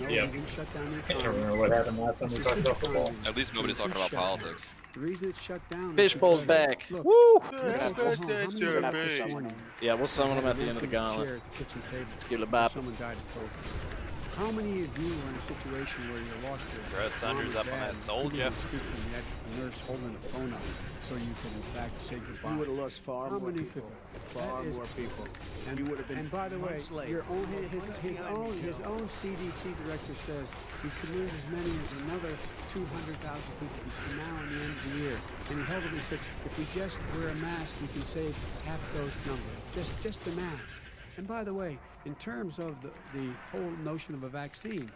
Yep.
who shut down the
I can't
economy.
remember what happened last time we talked about football.
At least nobody's talking about politics.
The reason it's shut down. is
Fishbowl's
because-
back.
Look,
Woo!
look at Oklahoma. How many people this morning
Yeah, we'll summon them at the
went
end of the
to
gauntlet.
chair at the kitchen table
Give it a
because
bop.
someone died of COVID? How many of you were in a situation where you lost your
Throw Sunders
mom or
up on
dad
that
and
soldier.
couldn't even speak to them, you had a nurse holding the phone up so you could in fact say goodbye?
You would have lost far
How
more
many
people.
people?
Far
That is-
more people.
And,
You would have been
and by the way,
months late.
your own his
Months behind me,
his
Joe.
own CDC director says we could lose as many as another 200,000 people between now and the end of the year. And he held it and said, if we just wear a mask, we can save half those numbers. Just a mask. And by the way, in terms of the whole notion of a vaccine,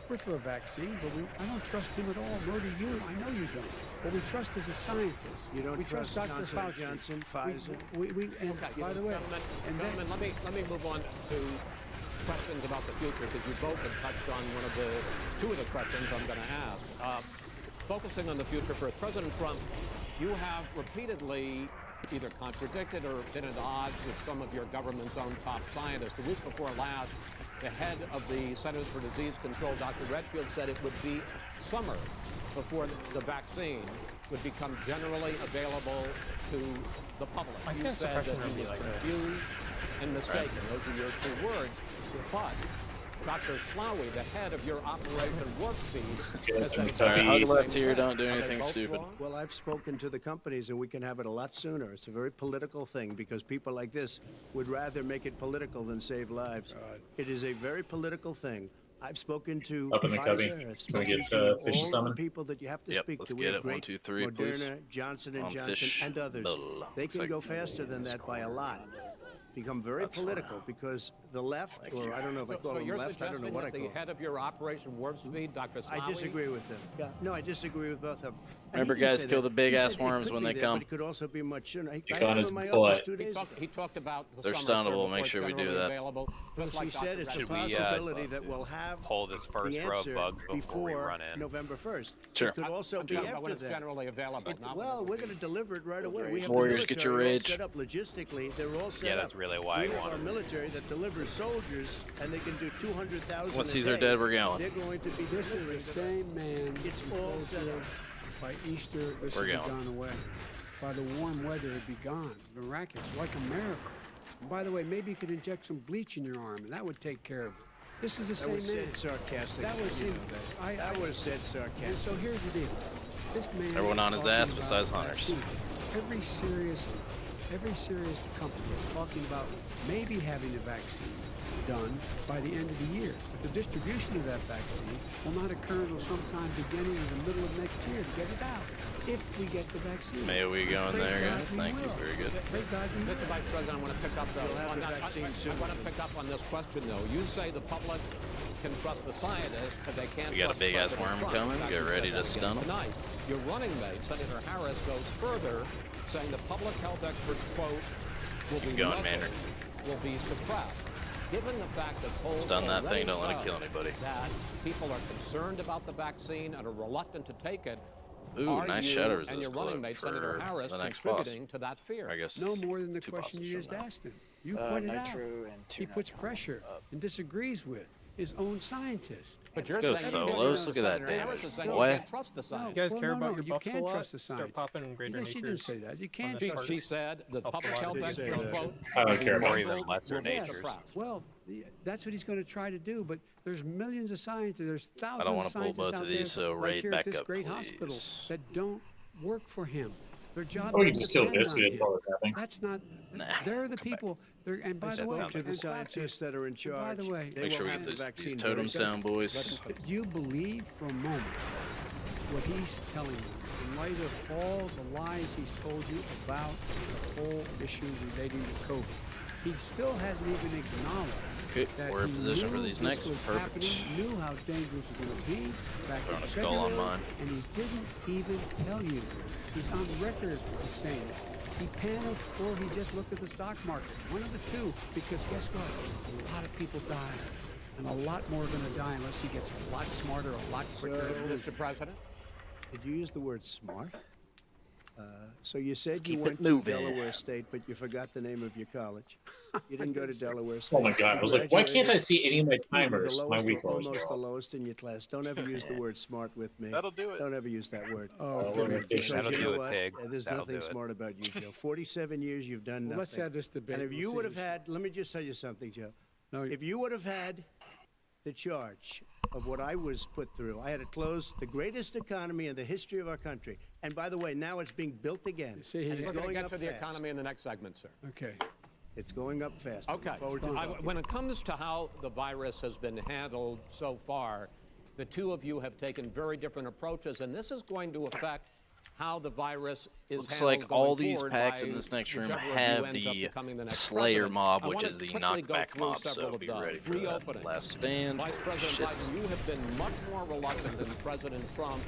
we're for a vaccine, but I don't trust him at all, nor do you. I know you don't. What we trust is a scientist.
You don't
we
trust
Dr.
Johnson
Fauci.
& Johnson, Pfizer?
And by the way,
gentlemen, let me move on to questions about the future, because you both have touched on two of the questions I'm going to ask. Focusing on the future first, President Trump, you have repeatedly either contradicted or been at odds with some of your government's own top scientists. The week before last, the head of the Centers for Disease Control, Dr. Redfield, said it would be summer before the vaccine would become generally available to the public.
I
You
can't
said
suppression
that
room
he
be
was
like this.
confused and mistaken. Those are your two words. But Dr. Slaoui, the head of your Operation Warp Speed, has said
All right,
hug
the
left
same
here,
thing.
don't do
Are they
anything
both
stupid.
wrong?
Well, I've spoken to the companies, and we can have it a lot sooner. It's a very political thing because people like this would rather make it political than save lives. It is a very political thing. I've spoken to
Up in the cubby.
Pfizer. I've
Can we
spoken
get,
to
Fishy
all
summon?
the people that you have to
Yep,
speak
let's
to. We
get
have
it. 1,
great
2, 3,
Moderna,
please.
Johnson
On
& Johnson,
fish.
and others.
Bull.
They can
Looks
go
like
faster than that by a lot. Become very
That's fine.
political because the left, or I don't know if I call
So
them
you're
left, I don't know
suggesting
what I
that the
call them.
head of your Operation Warp Speed, Dr. Slaoui,
I disagree with them. Yeah, no, I disagree with both of them. And
Remember,
he didn't
guys,
say
kill
that.
the big
He
ass
said it
worms
could
when
be
they
there,
come.
But it could also be much sooner. I
Because
had him
his
in my
butt.
office 2
He
days ago.
talked about the
They're
summer, sir,
stunnable.
before
Make
it's
sure we do
generally
that.
available, just
He
like
said
Dr.
it's a
Should we,
possibility that we'll have
pull this first
the
row of
answer
bugs before we run in?
November 1st.
Sure.
It could also
I'm
be
talking about when
after
it's
that.
generally available. not when
Well,
it's-
we're going to deliver it right away. We have
Warriors,
the
get your
military all
ridge.
set up logistically. They're all set
Yeah,
up.
that's really why I
we have
wanted
our
it.
military that delivers soldiers, and they can do 200,000
Once
a
these are
day.
dead, we're going.
They're going to be
this is
delivering
the same man.
It's
who
all
told
set
you
up.
By Easter, this
We're
would be
going.
gone away. By the warm weather, it'd be gone. Miraculous, like a miracle. And by the way, maybe you could inject some bleach in your arm, and that would take care of it. This is the
That
same
was
man.
said sarcastically.
That was
you
him.
know that. That was said
And
sarcastically.
so here's the deal. This man
Everyone
is
on his
talking
ass
about
besides
the
Hunters.
vaccine. Every serious every serious company is talking about maybe having a vaccine done by the end of the year. But the distribution of that vaccine will not occur until sometime beginning in the middle of next year to get it out, if we get the vaccine.
May we go in there, guys? Thank you. Very good.
Thank God we will.
Mr. Vice President, I want to pick up on that. I want to pick up on this question, though. You say the public can trust the scientists, but they can't.
We got a
trust
big ass
President
worm
Trump.
coming.
In fact,
Get
you
ready
said
to
that
stun
again
him.
tonight. Your running mate, Senator Harris, goes further, saying the public health experts, quote, will be
going,
muzzled,
Maynard.
will be suppressed. Given the fact that polls
Stun that
already
thing, don't let it
show
kill anybody.
that people are concerned about the vaccine and are reluctant to take it,
Ooh,
are
nice
you
shadow
and your
resist
running
clip
mate,
for
Senator Harris,
the next boss.
contributing to that fear?
I guess
No more than the
2
question
bosses
you
from
just
now.
asked him. You pointed out.
Nitro and
He
tuna
puts
coming
pressure
up.
and disagrees with his own scientists.
But you're
Go
saying
solos. Look at that
Senator Harris
damage.
is saying you
What?
can't trust the science.
You guys
Well,
care
no,
about
no,
your
you
buffs a
can't
lot?
trust the
Start
science.
popping greater
She didn't
natures.
say that. You can't
this
trust
part.
She said the
Helps a
public
lot.
health
Did say
experts,
that.
quote,
I don't
will be
care about
muzzled,
even lesser
will be
natures.
suppressed.
Well, that's what he's going to try to do, but there's millions of scientists, there's thousands
wanna
of
pull
scientists
both
out
of these,
there,
so
right
raid
here
back
at this
up,
great
please.
hospital that don't work for him. Their job
Oh, you
doesn't
just killed
depend
this.
on
We did
him.
follow that thing.
That's not.
Nah,
They're the
come back.
people. They're, and by
I
the way,
spoke to the
in fact,
scientists that are in
by
charge.
the way,
They
Make sure
will
we
have
get
the
these
vaccine
totems
very
down, boys.
do you believe for a moment what he's telling you in light of all the lies he's told you about the whole issue relating to COVID? He still hasn't even acknowledged
Okay,
that
we're in
he
position for
knew
these
this
next.
was
Perfect.
happening, knew how dangerous it was going to be back
Throwing
in
a skull on
February,
mine.
and he didn't even tell you. He's on record as saying it. He panicked or he just looked at the stock market. One of the two, because guess what? A lot of people died. And a lot more are going to die unless he gets a lot smarter, a lot quicker.
Mr. President?
Did you use the word smart? So you said
keep
you
it
went to
moving.
Delaware State, but you forgot the name of your college. You didn't go to Delaware State.
Oh my god! I was like, why can't I see any of my timers? My week
or
lows are
almost the
off.
lowest in your class. Don't ever use the word smart with me.
That'll do it.
Don't ever use that word.
Oh,
we're
goodness.
gonna finish
Because
That'll
you
do
know
it,
what?
pig.
There's
That'll
nothing
do it.
smart about you, Joe. 47 years you've done nothing.
Let's have this debate.
And if
We'll
you
see
would have
who's-
had, let me just tell you something, Joe.
No,
If you would have had the charge of what I was put through, I had to close the greatest economy in the history of our country. And by the way, now it's being built again.
See, he-
and it's
We're going to
going
get
up
to the
fast.
economy in the next segment, sir.
Okay.
It's going up fast.
Okay.
Look forward to it.
When it comes to how the virus has been handled so far, the two of you have taken very different approaches, and this is going to affect how the virus is
Looks
handled
like all
going
these
forward
packs
by
in this next room
whichever of you
have
ends up
the
becoming the next
Slayer
president.
mob,
I
which
wanna
is the
quickly go
knockback
through
mob.
several
So
of
be
those.
ready for that.
Reopening.
Last stand.
Vice President
Shit.
Biden, you have been much more reluctant than President Trump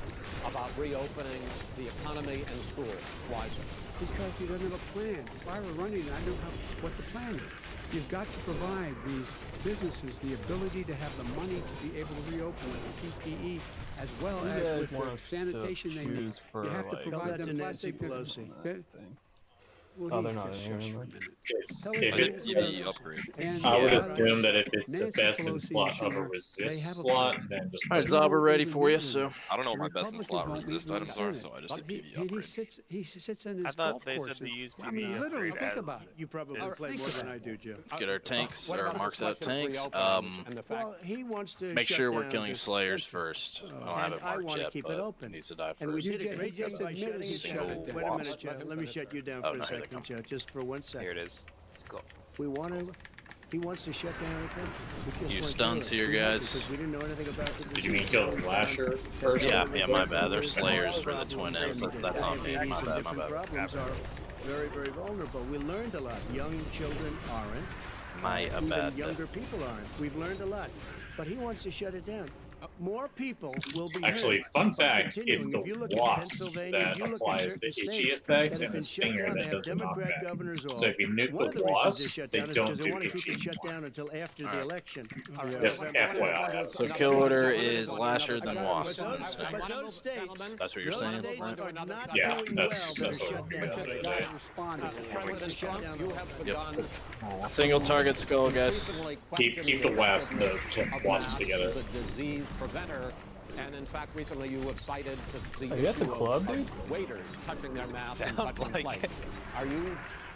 about reopening the economy and schools. Why, sir?
Because he doesn't have a plan. If I were running, I know what the plan is. You've got to provide these businesses the ability to have the money to be able to reopen with the PPE as well as with the sanitation they need. You have to
Tell
provide
that to
them
Nancy
plastic.
Pelosi.
Well, they're not in here. Tell
If
him
it,
to-
The upgrade.
And,
I would
by the
assume
way,
that if it's a
Nancy
best in
Pelosi
slot
is
of a
sure
resist
they have a
slot,
plan.
then just
All right,
put
Zob,
it
we're ready for you.
The
So
I don't know what my best in
Republicans
slot
won't
resist
be
items
doing
are,
it.
so I just
But
did PV
he
upgrade.
sits in his
I thought
golf
they
course
said to
and-
use
I mean,
PV
literally,
upgrade
think
as-
about it.
You probably
All right,
play
think
more
of
than
that.
I do, Joe.
let's get our tanks,
What
or
about
marks
this
out
question of
tanks.
reopenings and the fact
Well, he wants to
Make
shut
sure we're
down
killing
this
Slayers
country.
first. I don't have it
I
marked
want to
yet,
keep
but
it open.
needs to die
And we
first.
did a great
he just
job by
admitted
shutting
he
it
shut
down.
it down.
Wait a minute,
Let
Joe.
him
Let me
finish,
shut you down
Oh,
for
no,
a
here they
second,
come.
Joe, just for 1 second.
Here it is. Let's go.
We want to. He wants to shut down the country. We just
You
went
stuns
through it.
here,
We had
guys.
Because we didn't know anything about the
Did you mean
disease.
kill the Lasher first?
Yeah, my bad. They're Slayers for the twin M's. That's on me.
Diabetes
My
and
bad, my
different
bad.
problems are very, very vulnerable. We learned a lot. Young children aren't.
My
Even
bad.
younger people aren't. We've learned a lot. But he wants to shut it down. More people will be
Actually,
hurt
fun
by
fact,
continuing.
it's
If you
the
look at
wasp
Pennsylvania,
that
if you look at
applies the
certain
itchy
states
effect
that have
and
been
the
shut
stinger
down,
that
they have
does the
Democrat
knockback.
governors off.
So if you nuke
One of
the
the reasons they
wasp,
shut
they
down is
don't
because they
do
want to keep it
itchy
shut
anymore.
down until after the election.
Just FYI.
So kill order is Lasher than Wasp.
But those states,
That's what you're
those
saying?
states
right?
are not
Yeah,
doing
that's
well.
what
They're
I'm
shut
going
down.
to
They
say.
gotta respond.
President Trump, you have begun
Single target skull, guys.
increasingly
Keep
questioning
the wasps, the
of
wasps
masks
together.
as a disease preventer. And in fact, recently you have cited the
you at the
issue
club,
of
dude?
waiters touching their masks and
Sounds
touching
like
plates.
it.
Are you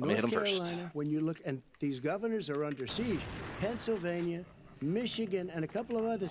Let me hit
North
him first.
Carolina, when you look, and these governors are under siege. Pennsylvania, Michigan, and a couple of others.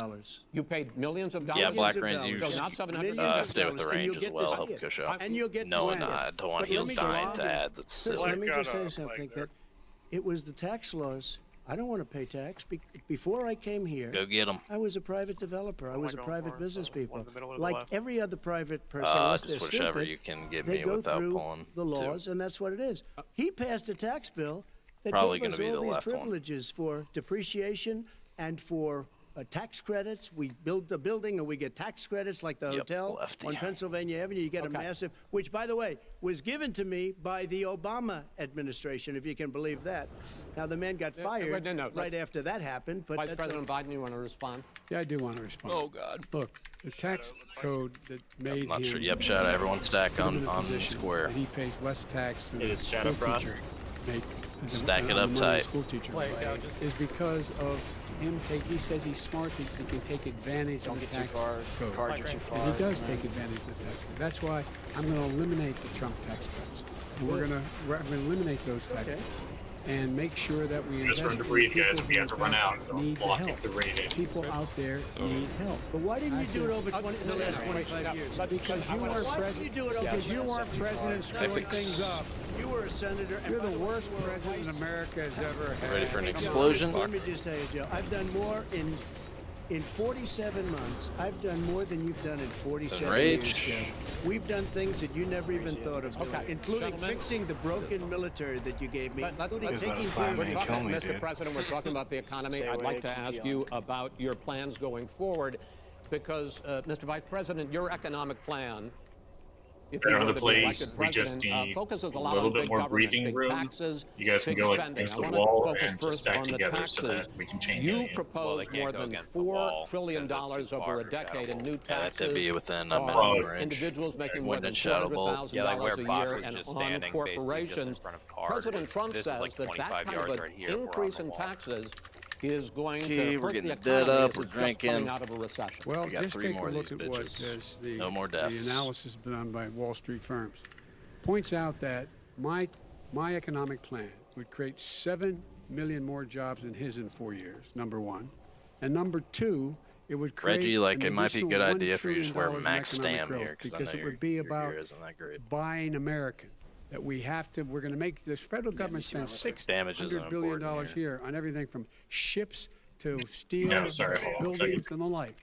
dollars.
You paid millions of dollars?
Yeah, Black
Millions of
Rains, you
dollars.
So not 700
Millions of
stay with the
dollars, and
range
you'll
as
get
well.
to
Help
see it.
Kusha.
And you'll get to
No,
see
and
it.
I don't want
But let
heels
me just
dying
tell
to
you-
ads. It's
Chris,
silly.
let me
Black
just
got
say
a
something
flag there.
that it was the tax laws I don't want to pay tax. Before I came here,
Go get them.
I was a private developer. I was a
going
private
for?
business
One
people.
in the middle or the
Like
left?
every other private person, unless they're
Just whichever
stupid,
you can give
they
me
go
without
through
pulling.
the laws, and that's what it is. He passed a tax bill that
Probably
gave us
gonna be
all
the
these
left one.
privileges for depreciation and for tax credits. We build a building and we get tax credits like the
Yep,
hotel
lefty.
on Pennsylvania Avenue. You get a massive, which, by the way, was given to me by the Obama administration, if you can believe that. Now, the man got fired right after that happened, but
Vice
that's
President Biden, you want to respond?
Yeah, I do want to respond.
Oh, God.
Look, the tax code that made
I'm not
him
sure. Yep, shout out. Everyone stack
put him in a
on
position
square.
that he pays less tax than
It
a
is
school
Shadow Frost.
teacher make.
Stack it
the
up
money a
tight.
School teacher
Wait,
makes,
yeah,
is because of him he says he's smart because he can take advantage
Don't
of the
get too
tax
far.
code.
Cards are too far.
And he does take advantage of the tax code. That's why I'm going to eliminate the Trump tax cuts. And we're going to eliminate those tax cuts and make sure that we
Just
invest
room to
in
breathe,
people
guys.
who
We have to
in
run
fact
out.
need the
Blocking
help.
the rating.
People out there need help.
But why didn't you do it over the last 25 years?
Because you weren't
Why didn't you do it over
because
the
you
last
weren't
75
president screwing things up.
You were a senator. And
You're
by
the
way,
worst
you were a
president
vice-
America has ever had.
Ready for an
Come on,
explosion?
Let me just tell you, Joe. I've done more in 47 months. I've done more than you've done in 47 years,
Rage.
Joe. We've done things that you never even thought of doing, including
Gentlemen.
fixing the broken military that you gave me, including
let's-
taking
let's-
care of
we're
me.
talking, Mr. President, we're talking about the economy.
Stay
I'd
away,
like to
keep
ask
you
you
on.
about your plans going forward, because, Mr. Vice President, your economic plan, if
Fair
you
on
were
the
to be
place,
elected
we just
president,
need
focuses a
a
lot
little
on
bit
big
more
government,
breathing
big
room.
taxes,
You guys can
big
go like
spending.
against
I
the
wanna
wall
focus
and just
first
stack
on the
together so
taxes.
that we can change
You
anything.
propose
can't
more
go
than
against the
$4
wall
trillion
because it's too
over
far
a
for
decade in
Shadow
new
Ball.
Yeah, that
taxes.
could be within a
on
minimum range.
individuals making more
Wouldn't
than
it Shadow Ball?
$400,000
Yeah, like where
a year
Brock was
and
just
on
standing basically just in
corporations.
front of cars.
President Trump
This is
says
like
that
25
kind of
yards
an
right here if we're on
increase
the
in
wall.
taxes is going
Okay,
to
we're
hurt
getting
the
the dead
economy
up,
as
we're
it's just coming
drinking.
out of a recession.
Well,
We got
just
3
take
more
a
of
look
these
at what
bitches.
the
No more deaths.
analysis done by Wall Street firms points out that my economic plan would create 7 million more jobs than his in 4 years, number one. And number two, it would create
Reggie, like,
an
it might be a
additional
good
$1
idea for you to just wear
trillion
Max
in economic
Stam here,
growth,
because I
because
know
it would be
your
about
gear isn't that great.
buying American. That we're going to make the federal government spend
Damage isn't
$600 billion
important
a year on everything from ships to steel,
Yeah, sorry, hold on a
buildings,
second.
and the like.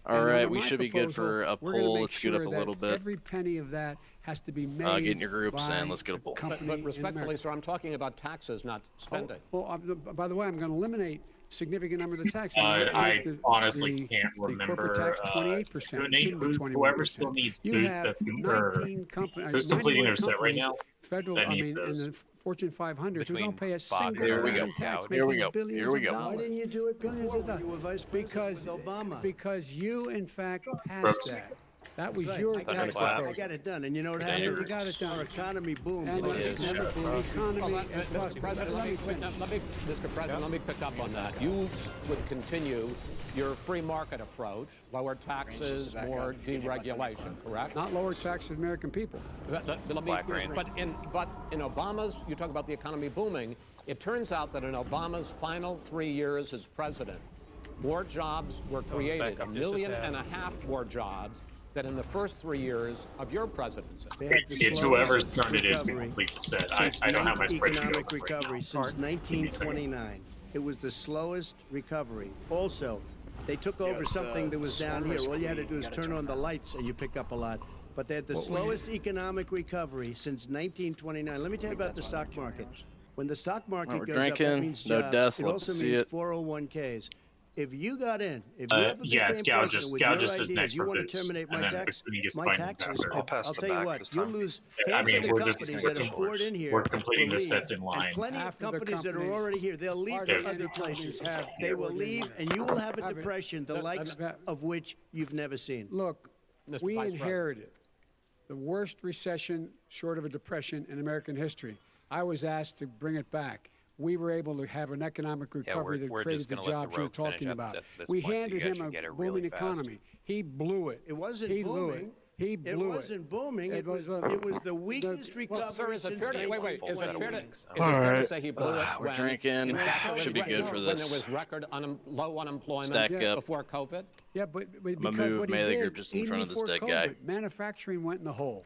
All
And
right,
under
we
my
should be good
proposal,
for a
we're gonna
poll.
make
Let's scoot up
sure
a
that
little bit.
Every penny of that has to be made.
Get in your groups
by
and let's get a poll.
company
But
in
respectfully,
America.
sir, I'm talking about taxes, not spending.
By the way, I'm going to eliminate a significant number of the tax.
I honestly can't
The
remember.
corporate tax 28%. It shouldn't be 21%.
Whoever still needs
You
boots,
have
that's or
19 companies.
who's completing their set right now.
Federal,
that
I
needs
mean, in
those.
the Fortune 500 who
Between
don't pay a
5
single
Here we
dime
go.
in tax,
Here we
making
go.
billions
Here we
of
go.
dollars.
Why didn't you do it
Billions
before
of
when you were vice president
because
with Obama?
because you in fact passed
Brooks.
that. That was
Right.
your
I
tax
got
proposal.
it done, and you know what
Dangerous.
happened?
You got it done.
Our economy boomed.
And
like
it's
it's never boomed.
Well,
economy
let-
is
Mr.
busted.
President,
Let me finish.
Mr. President, let me pick up on that. You would continue your free market approach, lower taxes,
back
more
up. You can have
deregulation, correct?
Not lower taxes for American people.
Let me-
Black rains.
but in Obama's, you talk about the economy booming. It turns out that in Obama's final 3 years as president, more jobs were created,
back up
1.5
just a
million
tad.
more jobs than in the first 3 years of your presidency.
They had the
It's
slowest
whoever's turn it is to
recovery
complete the set.
since
I don't have my spreadsheet
economic
open right
recovery
now.
since 1929. It was the slowest recovery. Also, they took over something that was down here. All you had to do is turn on the lights and you pick up a lot. But they had the slowest economic recovery since 1929. Let me tell you about the stock market. When the stock market
we're
goes up, that
drinking.
means
No
jobs.
deaths.
It
Love
also
to see
means
it.
401ks. If you got in, if you ever
Yeah,
became
it's
president
Gauges.
with your
Gauges is
ideas,
next
you
for
want to
boots.
terminate
And
my
then
tax,
when he gets
my
fined
taxes.
after.
I'll pass
I'll
the
tell you
back
what,
this
you'll
time.
lose
I
half
mean,
of the
we're just
companies that have
switching
poured in here.
We're completing
will
the
leave.
sets in line.
And plenty
Half
of
of the
companies that are
companies
already here, they'll leave
are
to
the
other
companies
places.
have
They will
poured in
leave,
here.
and you will have a
Have it.
depression, the likes of which you've never seen.
Look,
Mr.
we
Vice President.
inherited the worst recession short of a depression in American history. I was asked to bring it back. We were able to have an economic recovery
we're
that created
just
the
gonna let the
jobs you're
rogue finish
talking
up the
about.
sets at this
We
point, so you
handed
guys
him
should
a
get it really
booming
fast.
economy. He blew it.
It wasn't
he blew
booming.
it. He
It
blew
wasn't booming.
It
It was
was-
the weakest recovery
Well, sir, is it
since
fair to, wait, is it
1920.
fair to say he blew it
We're
when,
drinking.
in fact, there
Should
was
be good for
when
this.
there was record low unemployment
Stack up.
before COVID?
Yeah, but
I'ma
because
move
what he
Melee
did,
Group just in
even
front of this
before
dead guy.
COVID, manufacturing went in the hole.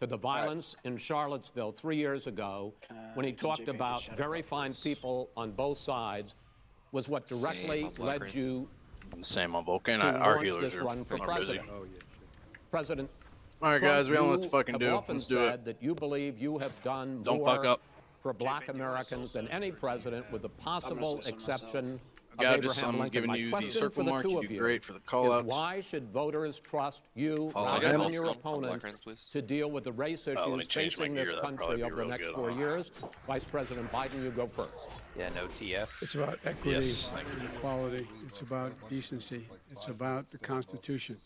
to the violence in Charlottesville 3 years ago when he talked about very fine people on both sides was what directly led you
Same on Vulcan.
to
Our
launch
healers
this
are
run for
are busy.
president. President
All right,
Trump,
guys, we don't know what to
you
fucking
have
do.
often
Let's do
said
it.
that you believe you have done
Don't
more
fuck up.
for black Americans than any president, with the possible exception of
God,
Abraham
just I'm
Lincoln.
giving
My
you the
question
circle
for the
mark.
two
You
of
do
you
great for the
is
call-outs.
why should voters trust you
Follow
rather
him.
than your
On
opponent
black please.
to deal with the race
let me
issues
change my
facing
gear.
this
That'd probably
country
be
over the
real
next
good.
4 years? Vice President Biden, you go first.
Yeah, no TFs.
It's about equity
Yes, thank
and equality. It's about decency. It's about the Constitution.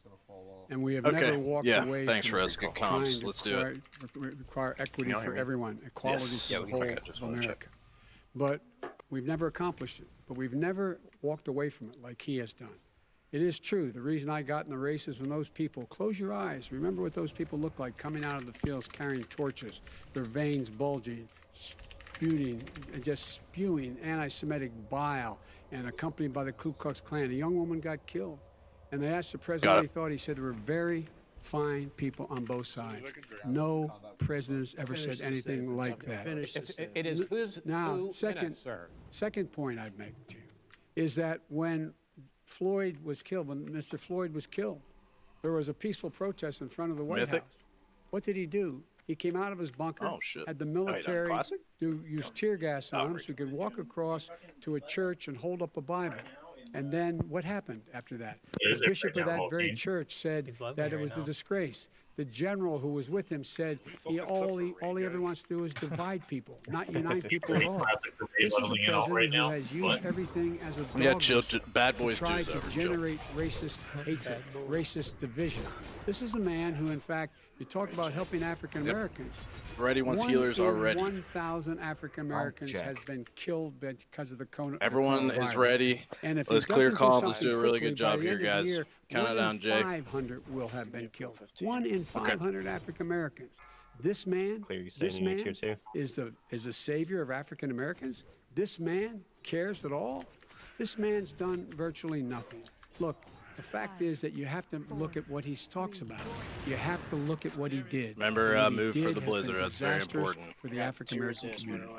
And we have
Okay,
never walked
yeah,
away
thanks,
from
Rez. Good
trying
comms.
to
Let's do it.
require equity for everyone, equality
Yes.
for
Yeah,
the
we can
whole
check. Just
of
wanna check.
America. But we've never accomplished it. But we've never walked away from it like he has done. It is true. The reason I got in the race is when those people, close your eyes, remember what those people looked like coming out of the fields carrying torches, their veins bulging, just spewing anti-Semitic bile, and accompanied by the Ku Klux Klan. A young woman got killed. And they asked the president what he thought. He said there were very fine people on both sides. No president's ever said anything like that.
It is whose
Now,
2
second,
minutes, sir.
second point I'd make to you is that when Floyd was killed, when Mr. Floyd was killed, there was a peaceful protest in front of the White
Mythic?
House. What did he do? He came out of his bunker,
Oh, shit.
had the
Oh, you done
military
classic?
use tear gas on him so he could walk across to a church and hold up a Bible. And then what happened after that?
Is
The
it
bishop
right
of
now,
that
whole
very
team?
church said
He's loving
that
it
it was
right
a
now.
disgrace. The general who was with him said all he ever wants to do is divide people, not unite people at all.
Classic for
This is a
leveling it out
president
right
who
now.
has used
But
everything as a
Yeah,
dog
chill.
whistle
Bad
to
boys
try
dudes
to
over. Chill.
generate racist hatred, racist division. This is a man who, in fact, you talk about helping African Americans.
Ready once healers are ready.
1,000 African Americans has been killed because of the coronavirus.
Everyone is ready.
And if
Let's
he
clear
doesn't do
calm. Let's do a
something
really
quickly,
good job
by the
here,
end of the
guys.
year,
Count it
1
down,
in
Jake.
500 will have been killed. 1 in 500 African Americans. This man,
Clear, you staying
this
in your
man
tier 2?
is the savior of African Americans. This man cares at all. This man's done virtually nothing. Look, the fact is that you have to look at what he talks about. You have to look at what he did.
Remember,
And what he
move for
did
the
has been
blizzard. That's very
disastrous
important.
for the African American community.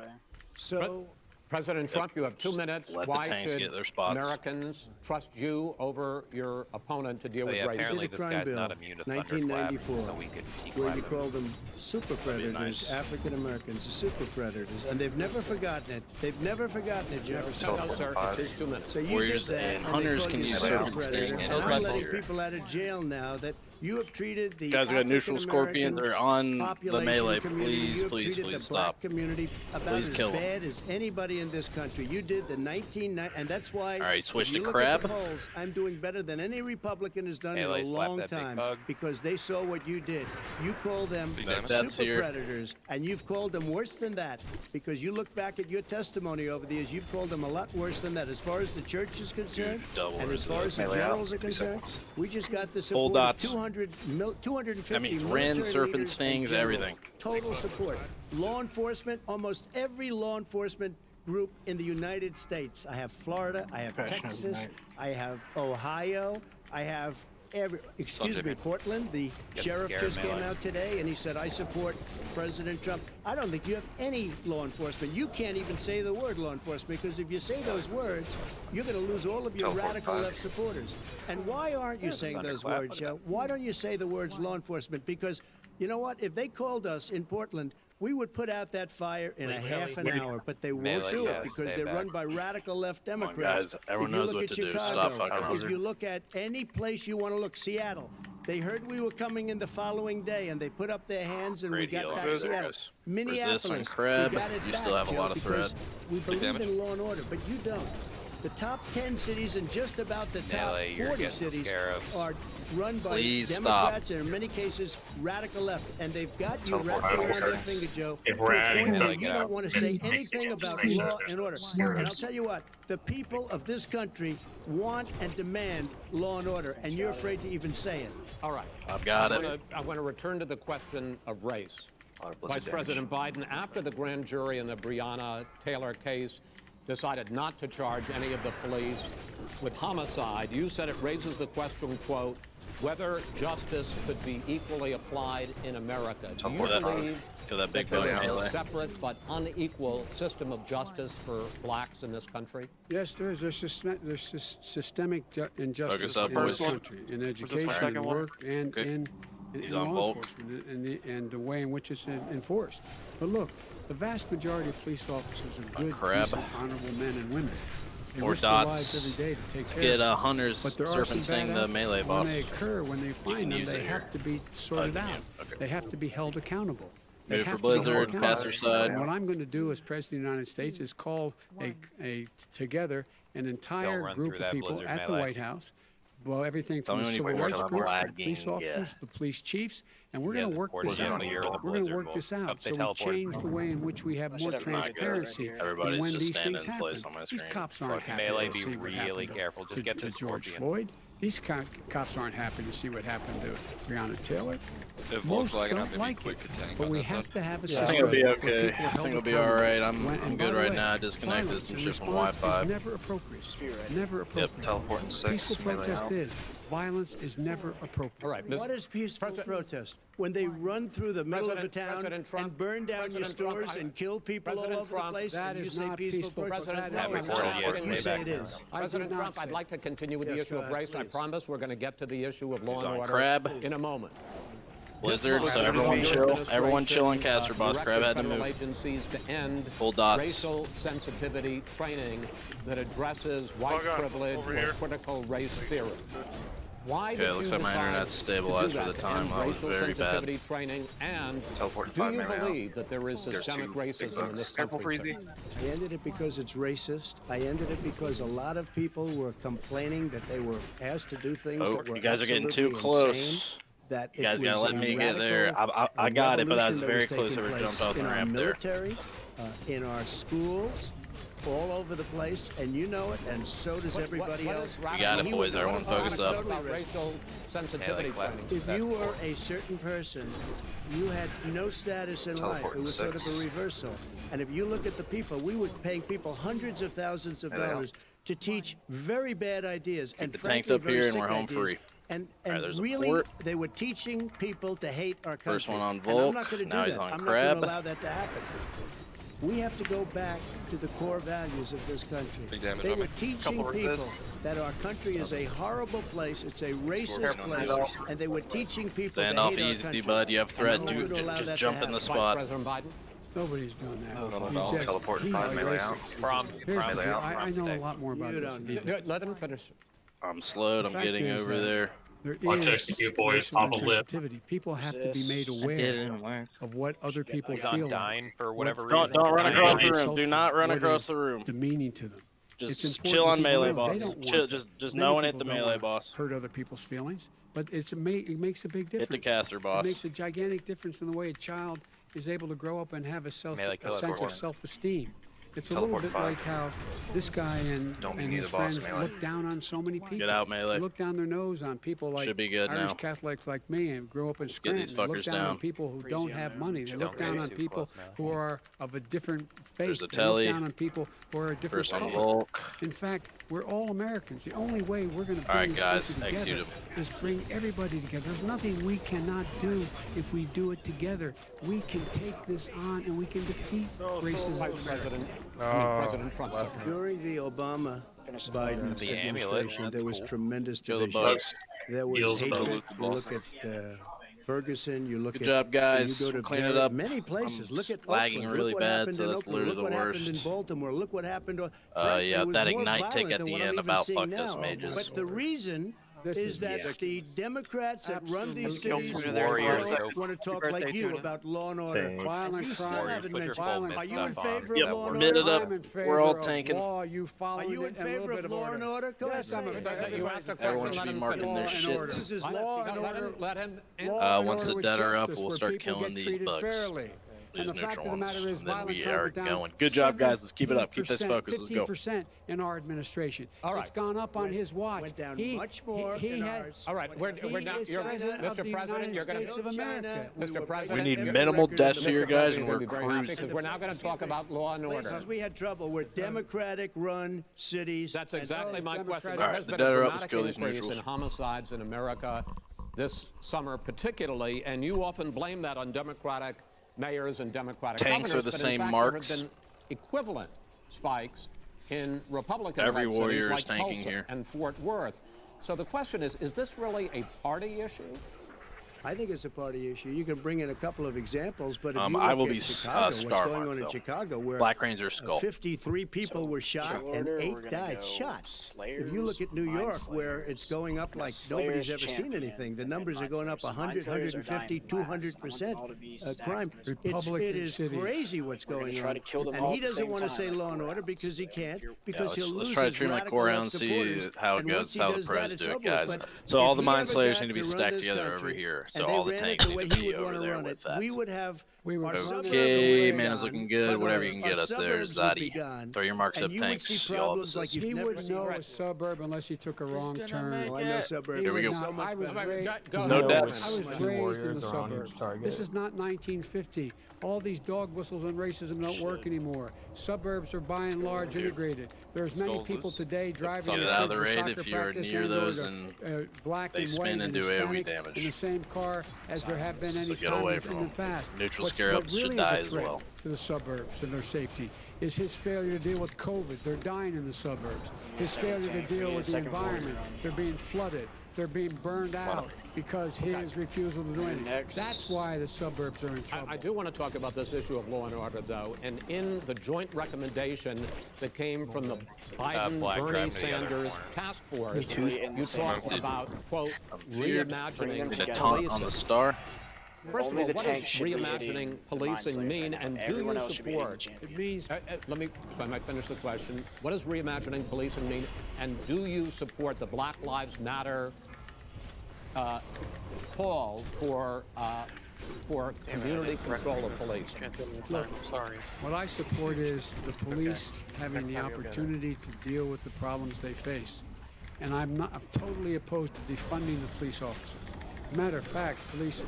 So,
President Trump, you have 2 minutes.
Let the
Why
tanks
should
get their spots.
Americans trust you over your opponent to deal
Oh,
with
yeah,
racism?
apparently
did a
this
crime
guy's
bill,
not immune to thunderclap,
1994,
so we could
where
declap
you
him.
call them super predators,
nice.
African Americans, the super predators, and they've never forgotten it. They've never forgotten it, Jefferson.
No, sir, it's his 2 minutes.
So you
Warriors
did that,
and
and
hunters
they call
can
you
use
super
serpent
predator,
sting, and
and
it's
I'm
bad
letting
here.
people out of jail now that you have treated the
Guys, we got neutral scorpions. They're on the
population
melee.
community,
Please,
you have
please,
treated
please
the black
stop.
community about
Please
as
kill 'em.
bad as anybody in this country. You did the 1990, and that's why.
All right, switch
if you
to
look
crab.
At the polls, I'm doing better than any Republican has done
Melee,
in a
slap
long
that big
time
bug.
because they saw what you did. You called them
That's
super
here.
predators, and you've called them worse than that because you look back at your testimony over the years. You've called them a lot worse than that. As far as the church is concerned,
Huge double
and as far as the
Melee out,
generals are
3
concerned,
seconds.
we just got the
Full
support
dots.
of 250
That means
military
Ren, serpent
leaders and
stings,
generals.
everything.
Total support. Law enforcement, almost every law enforcement group in the United States. I have Florida, I have Texas, I have Ohio, I have excuse me, Portland. The sheriff
scared,
just came
Melee.
out today and he said, I support President Trump. I don't think you have any law enforcement. You can't even say the word law enforcement because if you say those words, you're going to lose all of your radical left supporters. And why aren't you saying those words, Joe? Why don't you say the words law enforcement? Because you know what? If they called us in Portland, we would put out that fire in a half an hour, but they won't
Melee,
do
yeah,
it because
stay
they're
back.
run by radical left
on,
Democrats.
guys. Everyone
If you
knows
look
what
at
to do.
Chicago,
Stop fucking
if you look at any place you want to look, Seattle, they heard we were coming in the following day and they put up their hands and
Great
we got
heal.
back
Resist,
Seattle.
guys.
Minneapolis,
Resist on crab.
we got it
You
back,
still have a
Joe,
lot of
because
thread.
we believe
damage.
in law and order, but you don't. The top 10 cities and just about the top
Melee, you're
40
getting
cities
scarabs.
are run by
Please
Democrats and in many cases radical left, and they've got you wrapped around their finger, Joe,
If
to
we're
a
adding
point
to
where you don't want to say anything about law and order. And I'll
scarabs.
tell you what, the people of this country want and demand law and order, and you're afraid to even say it.
All right.
I've got it.
I want to return to the question of race.
Blizzard
Vice
damage.
President Biden, after the grand jury in the Breonna Taylor case decided not to charge any of the police with homicide. You said it raises the question, quote, whether justice could be equally applied in America. Do you believe
that big
there is
melee.
a separate but unequal system of justice for blacks in this country?
Yes, there is. There's systemic injustice
Focus up,
in
boys.
this country, in
this
education,
my
in
second one?
work, and
Okay.
in
He's on
law
Volk.
enforcement, and the way in which it's enforced. But look, the vast majority of police officers are good,
crab.
decent, honorable men and women. They
Or
risk their lives
dots.
every day to take
Let's
care
get
of
Hunter's
But there are some
serpent
bad
the
actors.
melee boss.
When they occur, when they find them,
use
they
it
have
here.
to be sorted
it's
out.
immune. Okay.
They have to be held accountable. They
Move for
have to be held
Blizzard,
accountable.
pass your side.
And what I'm going to do as President of the United States is call together an entire
run
group
through
of
that
people
Blizzard
at the
melee.
White House. Well, everything
Tell
from
me
the
when you
civil
quit
rights
talking
groups,
about
the police
lagging,
officers, the police chiefs, and we're
Yeah,
going
the
to work
portal
this
down
out.
here, the
We're going to
Blizzard
work
will
this out
up the
so we
teleport.
change the way in which we have more
should have not good
transparency.
right here.
Everybody's
and when
just
these
standing
things
in place
happen.
on my
These
screen.
cops aren't
Fucking
happy
Melee,
to
be
see what
really
happened
careful. Just
to
get this
George
Scorpion.
Floyd. These cops aren't happy to see what happened to Breonna Taylor.
If
Most
Volkswagen
don't
have to be
like
quick
it,
at telling
but
about
we
that
have
stuff.
to have a
I
system
think it'll be
where
okay.
people are
I
held
think it'll be
accountable.
alright. I'm
And by
good
the
right
way,
now. I disconnected
violence
some
in
shit from
response
Wi-Fi.
is never appropriate.
Just be ready.
Never appropriate.
teleporting six,
Peaceful
melee
protest
out.
is. Violence is never appropriate.
All right,
What is peaceful protest? When they run through the middle of the town
President Trump,
and burn down your
President Trump,
stores and kill people all
President
over the
Trump,
place,
that
and you
is
say
not
peaceful
peaceful
protest?
protest.
No, it's
Before
not
you
what
get
you say it
payback.
is.
I did
President
not
Trump,
say
I'd like to continue with
Yes,
the issue
go
of
ahead,
race. I
please.
promise we're going to get to the issue of law
He's
and
on
order
Crab.
in a moment.
Blizzard, so
Your
everyone chill. Everyone chill on
administration,
Caster Boss.
directed
Crab had to
federal
move.
agencies to end
Full dots.
racial sensitivity training that addresses white
Bug on,
privilege
over
or
here.
critical race theory. Why
Okay,
did
it looks
you
like my
decide
internet's
to
stabilized
do
for the
that, to
time.
end
I was
racial
very bad.
sensitivity training, and
Teleporting
do
5
you
melee out.
believe that there is
There's
systemic
two big
racism in
bugs.
this
Careful,
country?
Freezy.
sir?
I ended it because it's racist. I ended it because a lot of people were complaining that they were asked to do things
Oh,
that were
you guys are getting too
absolutely
close.
insane, that
You guys
it
gotta
was
let
a
me get there. I
radical
got it, but I
revolution
was
that
very
taking
close. I
place
jumped off the
in our
ramp there.
military, in our schools, all over the place, and you know it, and so does everybody
What
else.
is
You got
radical-
it, boys. Everyone focus
What is
up.
about racial sensitivity training?
If you were a certain person, you had no status in life. It
Teleporting
was sort of
six.
a reversal. And if you look at the people, we were paying people hundreds of thousands of
Yeah, they
dollars to teach very bad ideas and
the
frankly,
tanks up
very
here and
sick
we're home
ideas.
free.
And
All right, there's a
really,
port.
they were teaching people to hate our country.
First one on
And I'm
Volk.
not going to do
Now he's
that.
on
I'm
Crab.
not going to allow that to happen. We have to go back to the core values of this country.
Big damage
They
on
were
me.
teaching
Couple of
people
this.
that our country is a horrible place, it's a racist
careful,
place,
Nando.
and they were teaching people
Stand
to
off
hate our
easy,
country.
bud. You have
And
threat.
I'm not
Dude,
gonna allow that
just
to
jump in the
happen.
Vice
spot.
President Biden?
Nobody's doing that.
no.
He's just-
Teleporting
he's
5 melee out.
racist.
Prom.
Here's the
melee
deal.
out,
I know a
stick.
lot more about
You
this
don't
than you
know.
do.
Let him finish.
I'm slowed.
The
I'm
fact
getting
is
over
that
there.
There
Watch
is
execute, boys.
racial
Pop a lip.
insensitivity. People have to be made
This-
aware of what other people
He's on
feel
dying
like.
for whatever
What-
reason.
Don't run
what
across the
insults
room. Do
them,
not run
what
across
is
the room.
demeaning to them. It's
Just
important
chill on
people
melee,
know they
boss.
don't want
Chill.
to.
Just
Many
no one hit
people
the
don't
melee,
wanna
boss.
Hurt other people's feelings, but it makes a big difference.
Hit the caster, boss.
It makes a gigantic difference in the way a child is able to grow up and have a
Melee kill it
sense
for
of
one.
self-esteem. It's a little
Teleport
bit
5.
like how this guy and
Don't
and
be
his
the boss,
friends
melee.
look down on so many people.
Get out, melee.
They look down their nose on people like
Should be good
Irish
now.
Catholics like me and grew up in
get
Scranton.
these
They look
fuckers
down on
down.
people who don't have money. They look
Don't
down
get
on
too
people
close, man.
who are of a different faith.
There's a
They
telly.
look down on people who are a different
First on
color.
Volk.
In fact, we're all Americans. The only way we're going to
All right,
bring this
guys,
country
execute
together is bring everybody together. There's nothing we cannot do if we do it together. We can take this on and we can defeat racism.
Vice President, President Trump. sir.
During the Obama-Biden
The amulet,
administration,
that's
there was
cool.
tremendous
Kill the
division.
bugs.
There was
Heals
hatred.
bugs.
You look at Ferguson. You look
Good
at
job, guys.
You go to
Clean it
Barrett,
up.
Many places.
I'm
Look at
lagging
Oakland.
really
Look what
bad,
happened
so
in
that's
Oakland.
literally
Look
the
what happened in
worst.
Baltimore. Look what happened. Frankly,
Yeah,
it was
that
more
ignite tick
violent
at
than
the
what
end
I'm even
about
seeing
fucked us
now.
mages.
But the reason
This
is that the Democrats that run these
Absolutely.
cities
Kill 2 warriors.
want to talk
Happy
like
birthday,
you
Tuna.
about law and order.
Thanks.
Violent
You still
crime.
haven't
Put your
mentioned.
full
Violent
Are you in
stuff on.
favor
Yep,
of law and
mid it
order?
up.
I'm in favor
We're all
of
tanking.
law. You following
Are you in
it and a little
favor
bit
of
of
law
order.
and order? Go ahead,
Yes,
say
I'm in
it.
favor.
You asked a
Everyone
question,
should
let
be
him
marking
finish.
their
Law and
shit.
order. This is
Law and
Let
order.
him.
Law and
once
order
the
with
dead are up,
justice,
we'll
where
start
people
killing
get
these
treated
bugs.
fairly. And the fact of the matter is,
and then
violent
we
crime
are
went down
going. Good job, guys. Let's keep it up. Keep this
17%,
focus. Let's go.
15% in our administration.
All right.
It's gone up on his watch.
Went down
He-
much more
he
in
had-
ours.
All right, we're
He
now.
is
You're,
president of
Mr.
the
President, you're going
United States of America.
Mr. President,
We need
you're-
minimal
record
deaths
in the
here,
Mr.
guys, and
President,
we're
you're very happy
cruising.
because we're now going to talk about law and order.
Places we had trouble were Democratic-run cities.
That's
and
exactly
those
my question.
Democratic-
There
All right,
has
the
been
dead
a
are up. Let's
dramatic
go, these
increase
neutrals.
in homicides in America this summer, particularly, and you often blame that on Democratic mayors and Democratic
Tanks
governors,
are the
but
same
in fact,
marks.
There have been equivalent spikes in Republican
Every
cities
warrior
like
is tanking
Tulsa
here.
and Fort Worth. So the question is this really a party issue?
I think it's a party issue. You can bring in a couple of examples, but if you
I
look
will
at
be
Chicago, what's
star
going
marked,
on in
though.
Chicago, where
Black Ranger skull.
53 people were shot and
order,
8
we're gonna
died
go
shot.
Slayers,
If you look at New
Mind
York, where
Slayers.
it's going up like
Slayers
nobody's ever seen
champion,
anything, the
and
numbers are
Mind
going up
Slayers.
100,
Mind Slayers are
150,
dying fast.
200%
I want them all to be stacked
crime.
in this
It is
cities.
crazy what's
We're gonna
going
try
on.
to kill them
And
all
he
at the
doesn't
same
want to
time,
say
that's
law and
correct.
order because he can't, because
let's
he'll lose
try to
his
treat him like
radical
Core and see
supporters.
how it
And
goes,
once he
how the
does that,
pros
it's
do it,
over.
guys.
But
So
if
all the
he
Mind
ever
Slayers
got
need to be
run
stacked
this
together over
country
here. So
and they
all the
ran
tanks
it the
need
way
to
he
be
would
over
want to
there
run
with
it,
that.
we would have our suburbs
Okay,
would be
man is
gone.
looking
By
good.
the
Whatever
way,
you can
our
get us there,
suburbs would be
Zadi.
gone,
Throw your marks
and
up,
you would
tanks.
see
See all of
problems
us.
like you've
He
never
wouldn't
seen.
know a suburb unless he took a wrong turn.
Oh, I know suburbs.
Here we go.
So much
I was
better.
raised,
No deaths.
I was raised in the suburbs. This is not 1950. All these dog whistles and racism don't work anymore. Suburbs are by and large integrated. There's many
Skulls
people
loose.
today driving
Get it
their
out of
kids
the
to
raid
soccer
if you're
practice
near
and go
those
to,
and
black
they
and
spin
white
and
and
do AoE
Hispanic
damage.
in the same car as there have been any
get
time
away
in
from
the
'em.
past.
Neutral
What
scarabs should
really
die
is
as
a threat
well.
to the suburbs and their safety is his failure to deal with COVID. They're dying in the suburbs. His failure to deal with the environment. They're being flooded. They're being burned out because his refusal to do anything. That's why the suburbs are in trouble.
I do want to talk about this issue of law and order, though. And in the joint recommendation that came from the Biden,
Black
Bernie
driving to the other
Sanders
corner.
task force,
In
you
the same
talked
city.
about, quote,
Bring them
reimagining
Need a
together.
taunt on the star.
First of
Only
all,
the
what does
tank should be
reimagining
hitting the Mind
policing
Slayers
mean,
right now.
and do
Everyone
you
else should be hitting the
support?
champion.
It means
Let me, if I might finish the question. What does reimagining policing mean, and do you support the Black Lives Matter call for community control of police?
Look,
Sorry.
what I support is the police having the opportunity to deal with the problems they face. And I'm totally opposed to defunding the police officers. Matter of fact,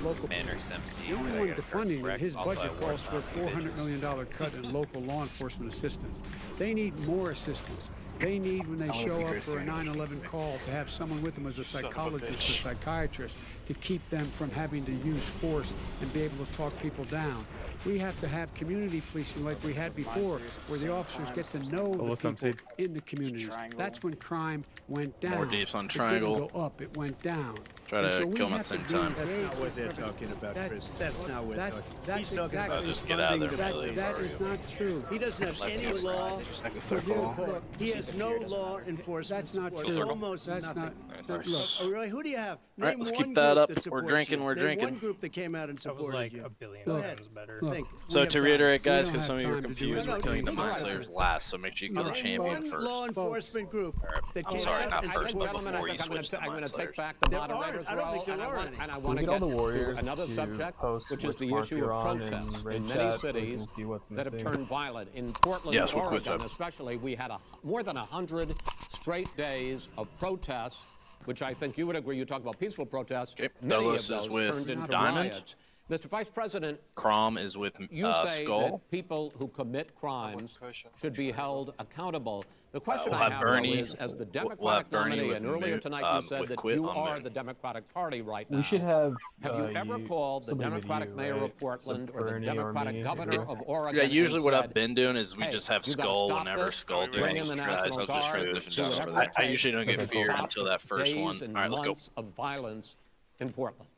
local
Manners
police,
MC.
the only one defunding it, his
Also
budget
at
calls for a
Wartime
$400 million cut in local law enforcement assistance. They need more assistance. They need, when they show up for a 9/11 call, to have someone with them as a psychologist or psychiatrist to keep them from having to use force and be able to talk people down. We have to have community policing like we had before, where the officers get to know the people in the communities. That's when crime went down.
More deeps on
It
Triangle.
didn't go up, it went down.
Try
And
to
so we
kill 'em at
have
the
to
same
be
time.
That's not
engaged
what they're
with
talking about,
that-
Chris. That's not what they're talking
that's
He's talking
exactly-
about
Just get out of there,
defunding the
Billy.
That is not true.
He doesn't have any law.
Look,
He has no law enforcement.
That's not
support.
true.
Almost
That's
nothing.
not. Look,
Oh, really? Who do you have?
All right,
Name
let's
one
keep that
group
up.
that
We're
supports
drinking,
you.
we're
Name
drinking.
one group that came out and
That was
supported
like
you.
a billion
Go
times
ahead.
better.
Look.
Think. We
So
have
to
time.
reiterate,
We
guys,
don't
because some of
have
you are
time to do
confused,
that.
we're killing the
No,
Mind
no,
Slayers last, so make sure you kill the
Name
champion
one
first.
law enforcement group that
I'm
came
sorry,
out
not
and
first, but
supported
Gentlemen,
before
I
you
think
switch to
I'm going
Mind
to take
Slayers.
back the
There aren't.
moderator's
I don't think
role,
there
and
are any.
I want to
get all
get
the warriors
to another
to
subject,
post
which is
which
the
mark
issue
you're
of
on in
protests
raid
in
chat
many
so we
cities
can see what's
that have
missing.
turned violent. In Portland,
Yes, we'll quit
Oregon,
that.
especially, we had more than 100 straight days of protests, which I think you would agree. You talk about peaceful protests.
Okay,
Many
Dulles
of those
is with
turned into
Diamond.
riots. Mr. Vice President,
Crom is with
you say
Skull.
that people who commit crimes should be held accountable. The question
We'll
I
have
have
Bernie-
though, is, as the
we'll have
Democratic
Bernie
nominee,
with
and earlier
Moon-
tonight you said
with
that
Quit
you
on
are
Moon.
the Democratic Party right now.
We should have.
Have you ever called the
somebody with
Democratic
you,
mayor
right?
of Portland
So
or the
Bernie or
Democratic
me,
governor
or-
of Oregon?
Yeah, usually
and
what
said,
I've been doing is we
hey,
just have
you gotta
Skull
stop
whenever
this,
Skull
bring in
deals
the
guys.
National
I'll just
Guard,
transition
do
down.
whatever it
I
takes
usually don't get
to
feared
stop
until that first
days
one.
and
All right, let's go.
months of violence in Portland.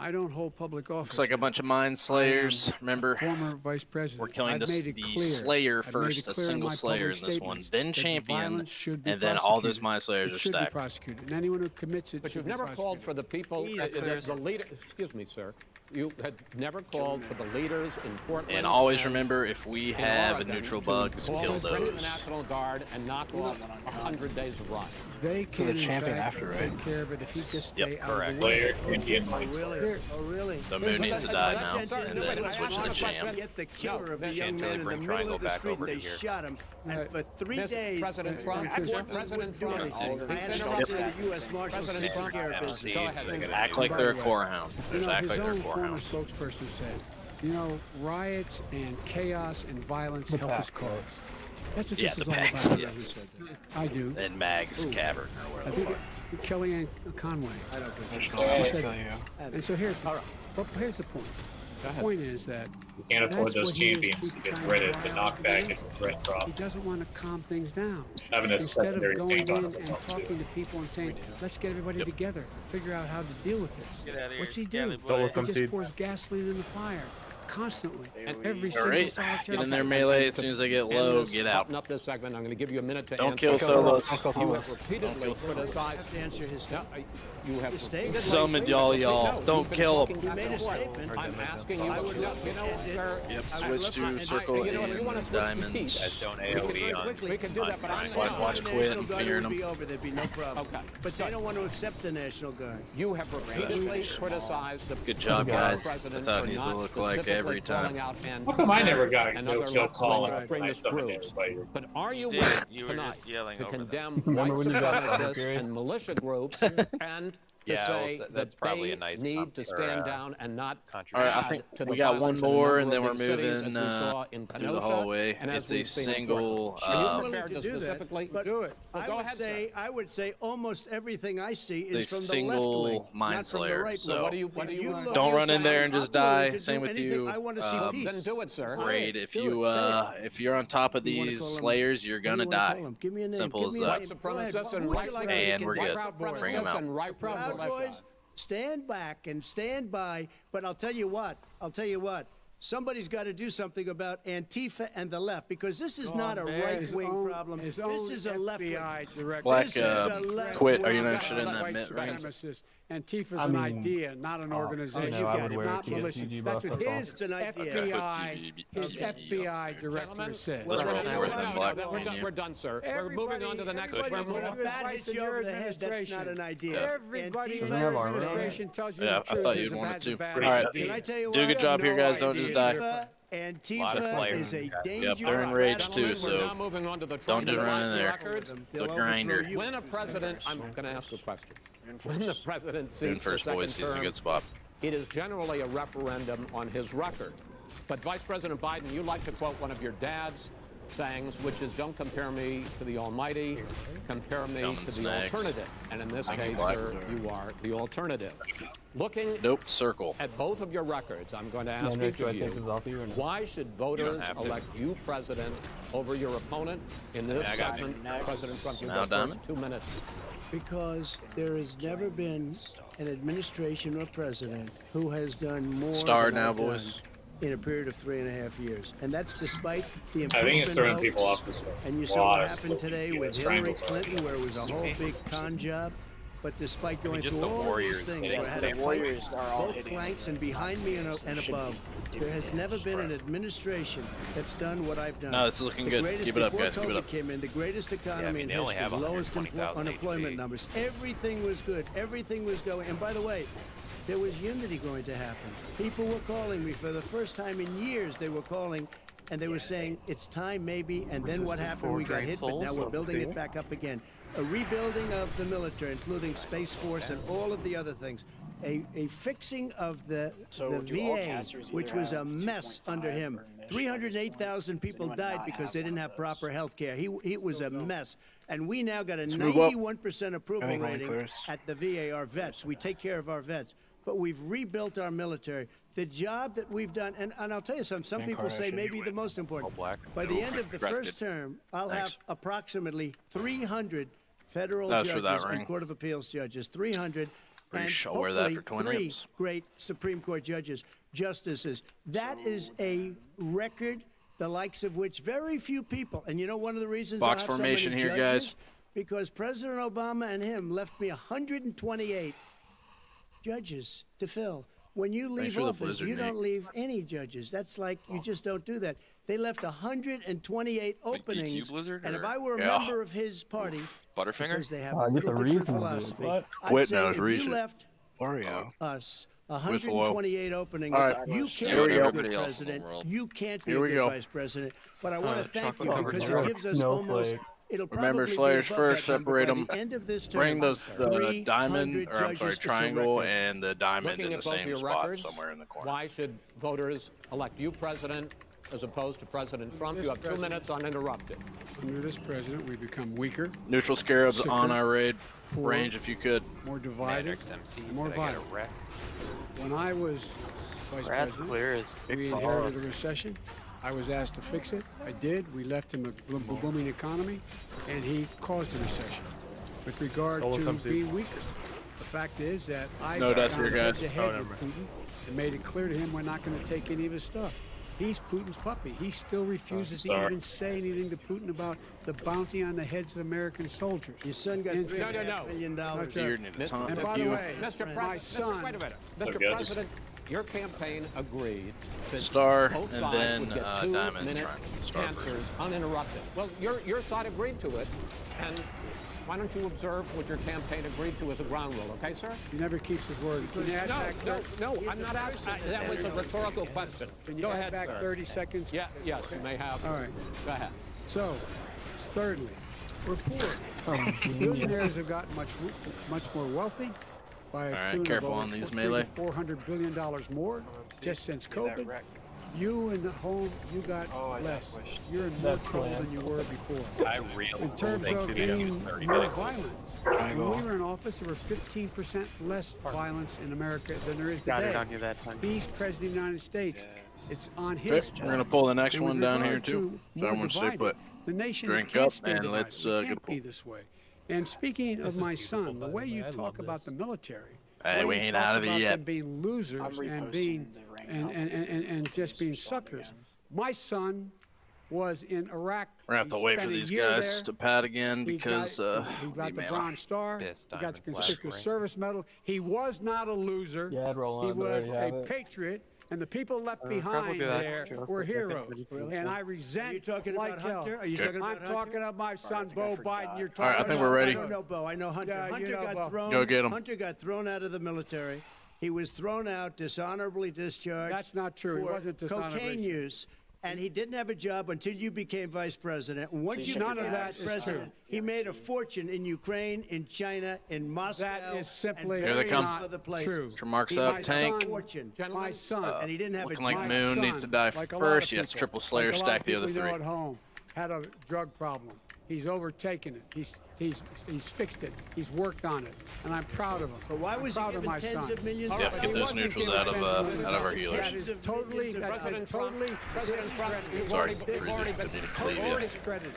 I don't hold public office.
Looks like a
now.
bunch of Mind Slayers. Remember,
Former vice president.
we're killing
I've made it
the
clear.
Slayer
I've made
first,
it
a
clear in
single
my
Slayer in
public
this one,
statements
then
that the
Champion,
violence should be
and then all those
prosecuted.
Mind Slayers
It
are
should be
stacked.
prosecuted, and anyone who commits it
But
should
you've
be
never called
prosecuted.
for the people,
He's-
the leader. Excuse me, sir. You had never called for the leaders in Portland.
And always remember, if we
in
have a
Oregon
neutral
to
bugs,
call
kill
for the
those.
National Guard and knock off 100 days of run.
They can,
the
in
champion
fact,
after, right?
take care of it if he just
Yep,
stay out
correct.
of the way.
Player Indian
Oh,
Lights.
really? Oh, really?
So Moon needs to die now,
Sent in
and
the
then
way
switch to the champ.
Get the killer of the
No,
young
until
man
they
in the
bring
middle
Triangle
of the
back
street.
over
They
to here.
shot him, and for 3
Mr.
days,
President Trump,
Portland
President
wouldn't do
Trump,
anything. I had to
President
send
Trump,
the U.S. Marshals to
President
take
Trump,
care of
MC,
business.
Go ahead.
they're gonna
Act
do
like
By
they're a
the way,
corehound.
You
Just
know,
act
his
like they're a
own former
corehound.
spokesperson said, you know, riots and chaos and violence help his cause. That's what
Yeah,
this
the
is all
PACs,
about.
yeah.
Who said that?
I do.
And Mag's Cavern or
I
whatever.
think Kellyanne Conway.
I don't think
She said, and so here's the point. The point is that
We can't afford
that's
those
what he is
champions to
keep
get
trying
rid
to
of. The
rile
knockback
everybody
is a
up.
threat drop.
He doesn't want to calm things down.
Having a
Instead of
secondary
going
tank
in
on
and
the top, too.
talking to people and saying, let's get everybody together, figure out how to deal with this.
Get outta here,
What's he
Scally
do?
boy.
He just pours gasoline in the fire constantly. And every
All
single
right,
solitary
get in there
day.
melee as soon as they get low. Get out.
Button up this segment. I'm going to give you a minute to
Don't
answer.
kill Solos.
You have repeatedly criticized.
have to answer his
Yeah, you have
Stay
repeatedly-
Summoned y'all. Don't kill him.
You made a statement.
I'm asking you,
I would
you know,
look
sir.
Yep,
I-
switch to
and
circle
you know, if you want to
and
switch to
diamond.
peace,
Guys, don't
Very
AoE on.
quickly.
we can do that, but I'm
Like,
saying
watch
the
Quit
National
and
Guard
fearing
would be
them.
over. There'd be no problem.
Okay.
But they don't want to accept the National Guard.
you have repeatedly criticized the
Good job, guys.
president
That's how it
for
needs to
not
look like
specifically
every time.
calling out and
How come I never got
another
no kill
left-wing
call when I
extremist
summoned
groups?
everybody?
But are you
Yeah,
willing
you were
tonight
just yelling
to
over them.
condemn white supremacists and militia groups and to
Yeah, well,
say
that's
that
probably
they
a nice
need to stand down and not
All right, I
add
think
to the
we got one
violence in a
more,
number
and then
of
we're
big cities,
moving
as we saw in
through the
Kenosha,
hallway.
and as
It's a
we've seen in
single.
Portland. Are you
willing
prepared
to
to
do that,
specifically
but
Do it.
Well, go ahead, sir.
I would say almost everything I see
It's a
is from the
single
left wing,
mind
not from the
slayer,
right
so-
wing.
What do you- what do
If
you
you
want?
look,
Don't
you'll
run in
say,
there and
I'm
just
willing
die.
to
Same
do
with
anything.
you.
I want to see peace.
Then do it, sir.
Raid. If
do
you
it, say
if you're on top of
What do you wanna
these
call 'em?
slayers, you're
What do
gonna
you wanna
die.
call 'em? Give me a name.
Simple
Give
as
me a
that.
name.
White
Go ahead.
supremacists and
Who would
right
you like
And
to
we're
get
good.
down?
Bring 'em out.
And right
Proud Boys, stand back and stand by. But I'll tell you what. Somebody's got to do something about Antifa and the left, because this is not a right-wing problem.
His
This
own
is a left-wing.
FBI director.
Black
This is a left
Quit. Are
wing
you not
guy.
interested in that
White
mid range?
supremacist. Antifa's an idea, not an organization.
you got it.
Not militia. That's what his
It's an idea.
FBI director
Gentlemen,
said.
Well,
Let's roll
then,
forward
no,
then,
no,
Black.
no,
We're done, we're done, sir. We're moving on to the next.
Everybody
we're
when
moving-
a
Bat
advice
hits
in
you
your
over the head, that's
administration.
not an idea.
Everybody in
Antifa
your
is a-
administration tells you
Yeah,
the
I
truth.
thought you'd
is a
want it
bad-
too.
bad
All right.
idea.
Can I tell you
Do a
what?
good job here, guys. Don't just die.
Antifa
Lot of
is a dangerous.
Yep, they're in rage too,
Gentlemen, we're now
so
moving on to the
don't just run in there.
records.
It's a grinder.
When a president, I'm going to ask a question. When the president
Doing
seeks a
first,
second
boys. He's in a
term,
good spot.
it is generally a referendum on his record. But Vice President Biden, you like to quote one of your dad's sayings, which is, don't compare me to the Almighty, compare me
Coming
to the
snacks.
alternative. And in this case,
Black.
sir, you are the alternative. Looking
Nope. Circle.
at both of your records, I'm going to ask each of you, why should voters
have to.
elect you president over your opponent in this
Yeah, I got
segment?
Next.
President Trump, you
Now,
go first,
Diamond.
2 minutes.
Because there has never been an administration or president who has done more
Star
than
now,
I've done
boys.
in a period of 3.5 years. And that's despite the impeachment
I think it's throwing
hoax.
people off this one.
And you
A
saw
lot
what
of
happened
split
today
US
with Hillary
triangles on it.
Clinton, where it was a whole big con job. But despite going
just
through
the
all
Warriors
these things,
hitting
where I had
the
to fight
Warriors are all
both
hitting
flanks and behind me and above, there has never been an administration that's done what I've done.
No, this is looking
The
good.
greatest
Keep it up,
before
guys. Keep it
COVID
up.
came in, the greatest economy
they
in
only
history,
have
the lowest
120,000
unemployment
HP.
numbers. Everything was good. Everything was going. And by the way, there was unity going to happen. People were calling me for the first time in years. They were calling, and they were saying it's time maybe. And then what happened? We got hit, but now we're building it back up again. A rebuilding of the military, including Space Force and all of the other things. A fixing of the
So do all
VA,
casters
which
either
was a
have
mess
2.5
under him.
or an initial
308,000 people
anyone
died
not
because
have
they didn't
one
have
of those?
proper health care. It was a mess. And we now got a
move up.
91% approval rating at the VA, our vets. We take care of our vets. But we've rebuilt our military. The job that we've done, and I'll tell you something, some people say maybe the most important.
Black.
By the end of the
Rested.
first term, I'll
Thanks.
have approximately 300 federal
That's for that
judges
ring.
and Court of Appeals judges. 300.
Pretty
And
sure I'll wear that
hopefully
for 20
3
rips.
great Supreme Court judges, justices. That is a record, the likes of which very few people, and you know one of the reasons
Box
I have so
formation
many
here,
judges?
guys.
Because President Obama and him left me 128 judges to fill. When you leave
sure the
office,
Blizzard
you
Nick.
don't leave any judges. That's like you just don't do that. They left 128 openings,
Blizzard,
and if
or-
I were a
Yeah.
member of his party,
Butterfinger?
because they have
Oh, I
a
get
little
the
different
reason to do it.
philosophy,
What?
I'd
Quit
say
now,
if you
reason.
left
Wario.
us
With
128 openings,
All right.
you
Yeah,
can't
what
be a
everybody
good
else in the
president.
world.
You can't be
Here
a
we
good
go.
vice president. But I want to thank you
chocolate
because
covered
it gives us
snowflake.
almost. It'll
Remember,
probably be
Slayers
above
first,
that number
separate
by
them.
the end of this
Bring
term.
those the
300
diamond, or I'm sorry,
judges, it's a
triangle
record.
and the diamond
Looking
in the
at both of
same
your
spot
records,
somewhere in the corner.
why should voters elect you president as opposed to President Trump?
This
You have 2
president-
minutes uninterrupted.
Under this president, we become weaker,
Neutral Scarabs
Sicker,
on our raid
poor,
range if you could.
more divided,
Matrix MC.
and more
Did I get a
violent.
wreck?
When I was vice
Brad's
president,
clear as
we
big
inherited
balls.
a recession. I was asked to fix it. I did. We left him a booming economy, and he caused a recession. With regard to being weaker, the fact is that I
No, that's
gone
your guys.
head-to-head with Putin and made it clear to him we're not going to take any of his stuff. He's Putin's puppy. He still refuses to even say anything to Putin about the bounty on the heads of American soldiers.
Your son got
And-
$3.5 million.
That's
Deer
right.
need a ton.
And
Thank
by
you.
the way,
Mr.
my
President,
son,
wait a minute.
Okay,
Mr.
I just-
President, your campaign agreed that
Star,
both
and
sides
then,
would get
diamond
2-minute
triangle. Star first.
answers uninterrupted. Well, your side agreed to it, and why don't you observe what your campaign agreed to as a ground rule, okay, sir?
he never keeps his word. Can you add back
No, I'm not asking. That was a rhetorical question.
Can you
Go
add
ahead,
back
sir.
30 seconds?
Yes, you may have.
All right.
Go ahead.
So, thirdly, we're poor. Billionaires have gotten much more wealthy by a
right,
tune
careful
of
on these
$300
melee.
to $400 billion more just since COVID. You in the home, you got less. You're in more trouble than you were before.
I really
In terms
think
of
we have
being
30
more
minutes.
violence, when we were in office, there were 15% less violence in America than there is
Got it
today.
on you that time.
He's president of the United States. It's on
Okay,
his.
we're gonna pull the next
And with
one down here
regard
too.
to
So
more
everyone stay
divided,
put.
the nation
Drink
can't
up
stay
and
divided.
let's,
We
get
can't be
pulled.
this way. And speaking of my son, the way you talk about the military,
Hey,
the
we
way you
ain't
talk
out of it
about
yet.
them being losers and being and just being suckers. My son was in Iraq.
We're gonna have to
He
wait for
spent a
these
year
guys
there.
to pad again
He
because
got, he got the
email.
Bronze Star.
Yes,
He got the
diamond, black,
Conspicuous
right.
Service Medal. He was not a loser.
Yeah, I'd roll
He
on, but I
was
already
a
have it.
patriot, and the people left
probably
behind
that
there
joke
were
was like
heroes.
really
And I
Are
resent
you talking
like
about
hell.
Hunter? Are you
Okay.
talking about
I'm
Hunter?
talking about my son,
that's a guy
Bo
for
Biden.
God.
You're
All right, I
talking
think
about
we're ready.
I don't know, Bo. I know Hunter.
Yeah, you
Hunter
know
got
Bo.
thrown.
Go get him.
Hunter got thrown out of the military. He was thrown out, dishonorably discharged.
That's not true. He
For
wasn't dishonorably
cocaine
discharged.
use, and he didn't have a job until you became vice president. And once
See,
you
none
became
of that
vice
is
president,
true.
he made a fortune in Ukraine, in China, in Moscow.
That is simply
and
Here they
various
come.
other places.
true.
Mr. Mark's
He
out,
made
tank.
a fortune,
My son,
and he didn't have
Looking
a
like
job.
Moon
son,
needs to die
like a lot
first.
of
Yes,
people,
triple Slayer,
like a lot
stack
of
the other
people we know
three.
at home had a drug problem. He's overtaken it. He's fixed it. He's worked on it, and I'm proud of him.
But why
I'm
was he
proud of
given
my
tens
son.
of millions?
All
Yeah,
right,
get
he
those
wasn't
neutrals
given
out of,
tens millions.
out of our healers.
That is totally, that's been
President Trump,
totally
President Trump, we've
Sorry,
already,
freezing.
we've already been,
Didn't mean to cleave you.
totally discredited.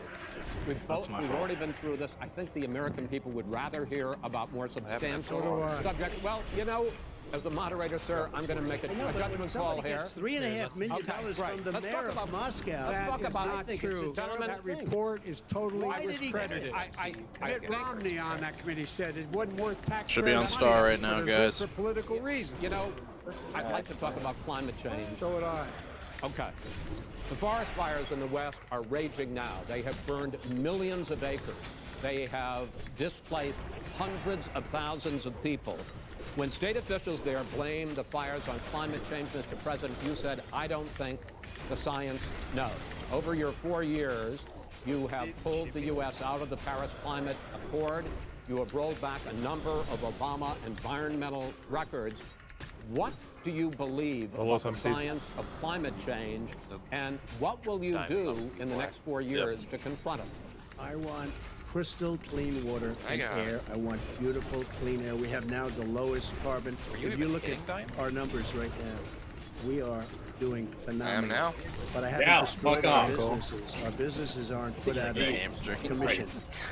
we've already been through this. I think the American people would rather hear about more
So do
substantial
I.
subjects. Well, you know, as the moderator, sir, I'm going to make a
No, but when
judgment call
somebody
here.
gets $3.5 million
Okay, right.
from the
Let's
mayor
talk
of
about-
Moscow,
let's talk
That is
about-
not
I think it's a
true.
terrible
That
thing.
report is totally
Why did he get
discredited.
it?
Mitt Romney on that committee said it wasn't worth taxpayers'
Should be on
money,
Star right
but
now,
it was
guys.
For political reasons.
You know, I'd like to talk about climate change.
So would I.
Okay. The forest fires in the West are raging now. They have burned millions of acres. They have displaced hundreds of thousands of people. When state officials there blame the fires on climate change, Mr. President, you said, I don't think the science knows. Over your 4 years, you have pulled the U.S. out of the Paris Climate Accord. You have rolled back a number of Obama environmental records. What do you believe about the science of climate change, and what will you do in the next 4 years to confront it?
I want crystal clean water
I
and
got
air. I want beautiful clean air. We have now the lowest carbon.
you
If you
even
look at
kidding, Diane?
our numbers right now, we are doing phenomenal.
now.
But I haven't
Now,
destroyed
fuck
our
off.
businesses. Our businesses aren't put out of
Yeah, hamstring.
commission.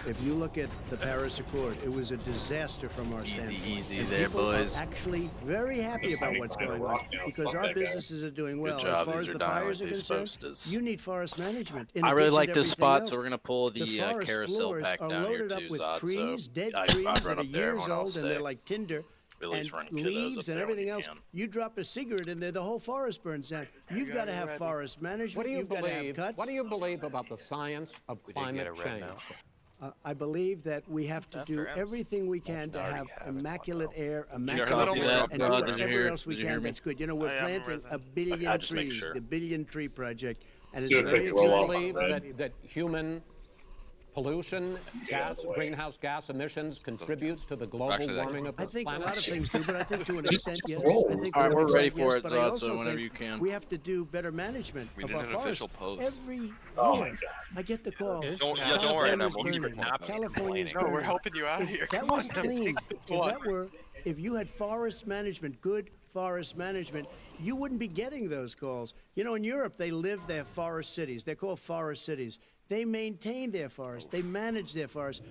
If you look at the Paris Accord, it was a disaster from our standpoint.
easy
And
there,
people
boys.
are actually very happy
It's
about
like
what's
a
going on
rock now.
because
Fuck
our
that guy.
businesses are doing well.
job.
As far
These
as
are
the
dying
fires
with
are
these
concerned,
posters.
you need forest management. In
I really
addition
like
to
this
everything
spot,
else.
so we're gonna pull the
forest
carousel
floors
pack
are
down here
loaded up
too,
with
Zod.
trees,
So
dead
I'd
trees
run
that are
up there,
years
everyone else
old, and they're
stay.
like tinder.
at least run
and
kiddos up
leaves and
there when
everything
you
else.
can.
You drop a cigarette in there, the whole forest burns down. You've got to have forest management.
What do you
You've got to have
believe?
cuts.
What do you believe about the science of climate change?
I believe that we have to do everything we can to have immaculate air,
heard
immaculate
that,
air, and do
Rod? Did you
whatever
hear-
else we
did you hear
can
me?
that's good. You know, we're planting a billion
I just make
trees,
sure.
the Billion Tree Project, and it's
Do a
very
quick
Do you
roll
exciting.
off.
believe that human pollution, greenhouse gas emissions contributes to the global warming of the
I think a
planet?
lot of things do, but I think to an extent, yes.
roll.
I think
All right,
to an
we're ready
extent,
for
yes,
it,
but I
Zod,
also
so whenever
think
you can.
we have to do better management
We
of
did
our
an
forests.
official post.
Every
Oh my
year,
God.
I get the call.
Don't-
Don't, yeah, don't worry,
California's
we'll keep
burning.
it
California's
No, we're
burning.
helping you out
If
here.
that
Come
was
on, now,
clean,
take this
if
one.
that were, if you had forest management, good forest management, you wouldn't be getting those calls. You know, in Europe, they live their forest cities. They're called forest cities. They maintain their forests. They manage their forests.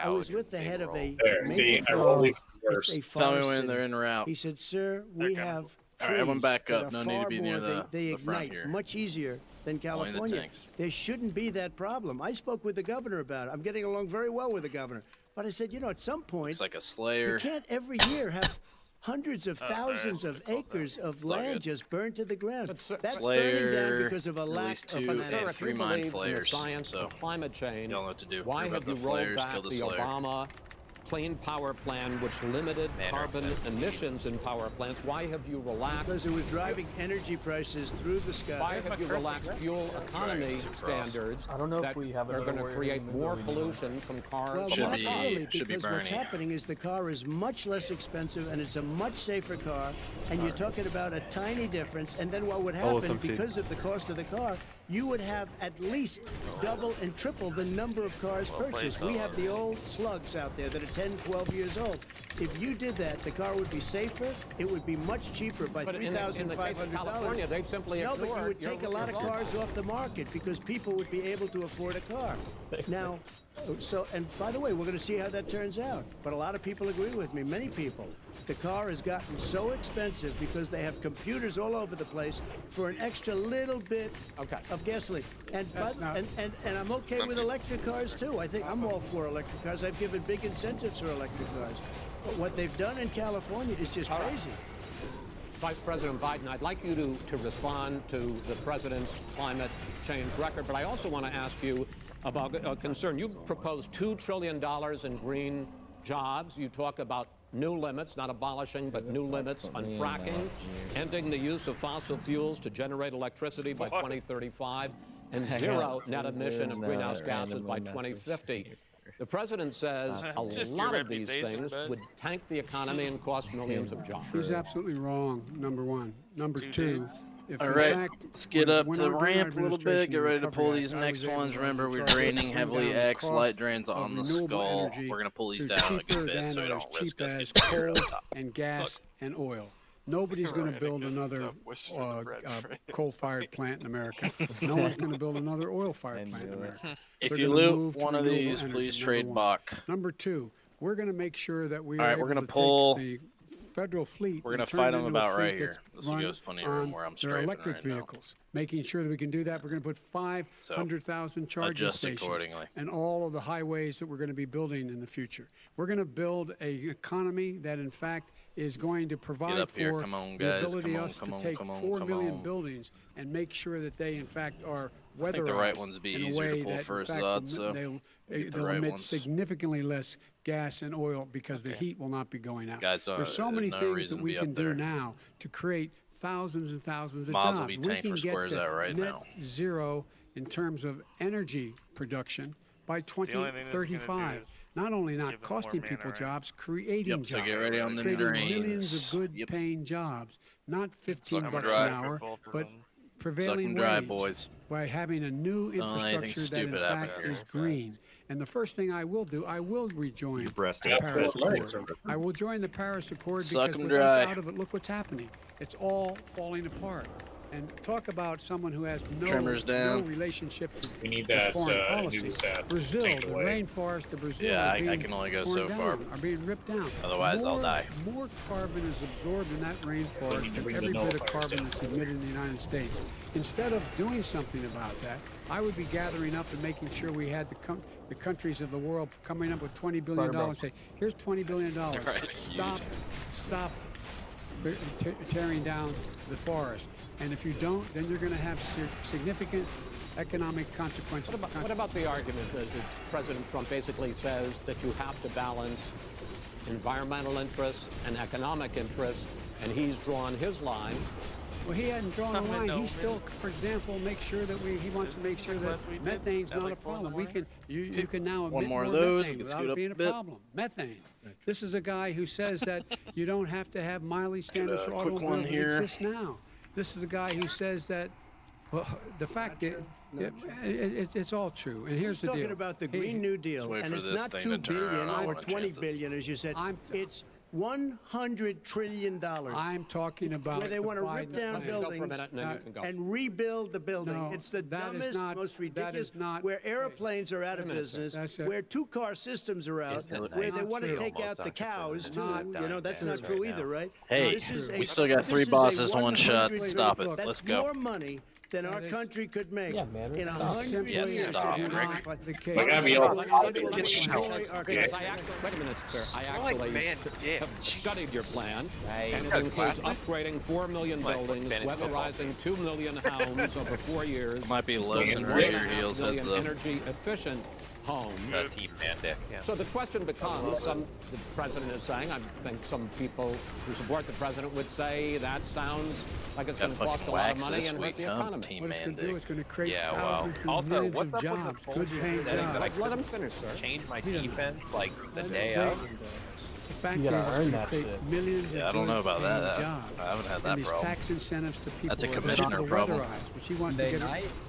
I was with the head of a
There, see,
major
I roll
it's a
first.
Tell me
forest
when
city.
they're in or out.
He said, "Sir, we have trees
All right, everyone back
that
up.
are
No need to
far
be near
more- they
the front
ignite
here.
much easier than
Only the
California.
tanks.
There shouldn't be that problem." I spoke with the governor about it. I'm getting along very well with the governor. But I said, you know, at some point,
It's like a
you
Slayer.
can't every year have hundreds of thousands of acres of
all
land
good.
just burned to the ground.
But, sir,
That's
Slayer,
burning down because of a
at
lack
least
of
two,
an
and
Sir, if
three
you
mind
believe in the
flayers,
science
so
of climate change,
y'all know what to do.
why
Remove
have
the
you rolled
flares,
back
kill
the
the Slayer.
Obama Clean Power Plan, which limited carbon emissions in power plants? Why have you relaxed?
Because it was driving energy prices through the sky.
Why have you relaxed fuel economy standards
I don't know if
that
we have
are
another
going to
warrior
create
in the
more
building
pollution from cars?
Well,
Should
not
be-
really,
should be
because what's
Bernie.
happening is the car is much less expensive and it's a much safer car, and you're talking about a tiny difference. And then what would happen, because of the cost of the car, you would have at least double and triple the number of cars purchased. We have the old slugs out there that are 10, 12 years old. If you did that, the car would be safer. It would be much cheaper by
But in the case of California,
$3,500.
they've simply
No, but you
ignored
would take a lot of cars off the market because people would be able to afford a car. Now, and by the way, we're going to see how that turns out. But a lot of people agree with me, many people. The car has gotten so expensive because they have computers all over the place for an extra little bit of gasoline. And I'm okay with electric cars too. I think I'm all for electric cars. I've given big incentives for electric cars. But what they've done in California is just crazy.
Vice President Biden, I'd like you to respond to the president's climate change record, but I also want to ask you about a concern. You proposed $2 trillion in green jobs. You talk about new limits, not abolishing, but new limits on fracking, ending the use of fossil fuels to generate electricity by 2035, and zero net emission of greenhouse gases by 2050. The president says a lot of these things would tank the economy and cost millions of jobs.
He's absolutely wrong, number one. Number two, if
All
in
right,
fact,
let's get
when-
up
when
to the
our- during our
ramp a little bit.
administration,
Get
the
ready to pull
Recovery
these
Act, I
next
was able
ones.
to
Remember, we're
charge
draining
bring
heavily
down the
X
cost
light drains
of
on the
renewable
skull.
energy
We're gonna pull these
to
down a
cheaper
good bit
than
so we
or
don't
as
risk
cheap
us
as
getting screwed
coal
up top.
and gas and oil. Nobody's going to build another coal-fired plant in America. No one's going to build another oil-fired plant in America.
If
They're
you
gonna
loot
move to
one of
renewable
these,
energy,
please
number
trade
one.
Bach.
Number two, we're going to make sure that we
All
are
right,
able
we're gonna
to
pull-
take the federal fleet.
We're
and
gonna
turn
fight
it
them
into a
about
fleet
right here.
that's
This will
run
give us plenty of room
on
where I'm
their
strafing
electric
right now.
vehicles. Making sure that we can do that. We're going to put 500,000 charging
adjust
stations
accordingly.
and all of the highways that we're going to be building in the future. We're going to build an economy that, in fact, is going to provide
up here.
for
Come on,
the
guys.
ability
Come on,
us
come
to
on,
take
come on,
4
come
million
on.
buildings and make sure that they, in fact, are weatherized
I think the right ones would be
in a
easier to
way
pull
that, in
first,
fact,
Zod, so
they'll
get the
they'll
right
emit
ones.
significantly less gas and oil because the heat will not be going out.
Guys,
There's so
there's
many
no
things
reason
that
to
we
be
can
up
do
there.
now to create thousands and thousands of
Miles
jobs.
will be
We
tanked
can
for
get
squares
to
out right
net
now.
zero in terms of energy production by
only thing that's gonna do
2035.
is
Not only
give
not
them
costing
more
people
mana, right?
jobs, creating
Yep,
jobs.
so get ready on them
creating
drains.
millions of good
Yep.
paying jobs, not 15
Suck 'em
bucks
dry.
an hour,
Both of
but
them.
prevailing
dry,
wage
boys.
by having a new
Don't let anything
infrastructure that in
stupid happen
fact
here.
is green. And the first thing I will do, I will rejoin the
breast
Paris
learning
Accord.
from it.
I will join the Paris Accord
Suck
because
'em
with us
dry.
out of it, look what's happening. It's all falling apart. And talk about someone who has no
Trimmers down.
relationship to
We need
to
that
foreign policy.
new Seth
Brazil, the
takeaway.
rainforest of Brazil,
Yeah,
are
I
being
can only go
torn
so far.
down, are being ripped down.
Otherwise, I'll die.
More carbon is absorbed in that rainforest
need to
than
bring the
every bit of
nullifiers
carbon
down.
that's emitted in the United States. Instead of doing something about that, I would be gathering up and making sure we had the countries of the world coming up with $20 billion and say, here's $20 billion.
Right,
Stop stop tearing down the forest. And if you don't, then you're going to have significant economic consequences.
What about the argument that President Trump basically says that you have to balance environmental interests and economic interests, and he's drawn his line?
Well, he hadn't drawn a line. He still, for example, make sure that he wants to make sure that methane's not a problem. You can now emit
One more of
methane
those, we can
without
scoot
it
up
being
a
a
bit.
problem. Methane. This is a guy who says that you don't have to have mileage standards for
quick one
automobiles that
here.
exist now. This is the guy who says that. Well, the fact that it's all true. And here's the deal.
He's talking about the Green New Deal,
wait
and
for
it's
this
not
thing
2
to turn
billion
around. I
or
wanna
20
chance it.
billion, as you said. It's $100 trillion.
I'm talking about
where they
the
want to rip
Biden
down
plan.
Go for a
buildings
minute, and then you can go.
and rebuild the building.
No,
It's the
that is
dumbest,
not-
most
that
ridiculous,
is not
where
the
airplanes are out of
minute, sir.
business,
That's it.
where two-car systems are out,
Isn't
where
it
they want to
true?
take out
Almost
the
Dr.
cows, too.
Phil is
You know, that's
dying
not true
right
either,
now.
right?
Hey,
This is
we still got
this
3
is a
bosses to one shot.
100
Stop it.
That's
Let's go.
more money than our country could make in 100
Simply
Yes,
years.
stop,
if you
Rick.
don't-
the case.
We gotta be
It
all-
will destroy our
Because
country.
wait a minute, sir. I
More like
actually
man, yeah.
have studied your plan,
Hey,
and it
that's
includes
classic.
upgrading 4 million
my
buildings,
fantasy football
weatherizing 2 million homes over 4 years,
Might be low
and
and
1.5
Raider Heels has
million
the
energy-efficient homes.
Team Panda. Yeah.
So the question becomes, the president is saying, I think some people who support the president would say that sounds like it's
got
going to cost
fucking
a lot of
wax
money
this
and hurt
week,
the
huh?
economy.
Team
What it's going to do,
Mandic.
it's going to create
Yeah, well,
thousands and
also,
millions
what's
of
up with
jobs,
the
good
bullshit
paying
setting
jobs.
that I
Let him
couldn't
finish, sir.
change my defense like the day of?
The fact is, it's going to create millions
Yeah, I
of
don't know about
good-paying
that.
jobs.
I haven't had
And
that
these
problem.
tax incentives to people.
That's a
it's
commissioner
not the
problem.
weatherized, which he wants to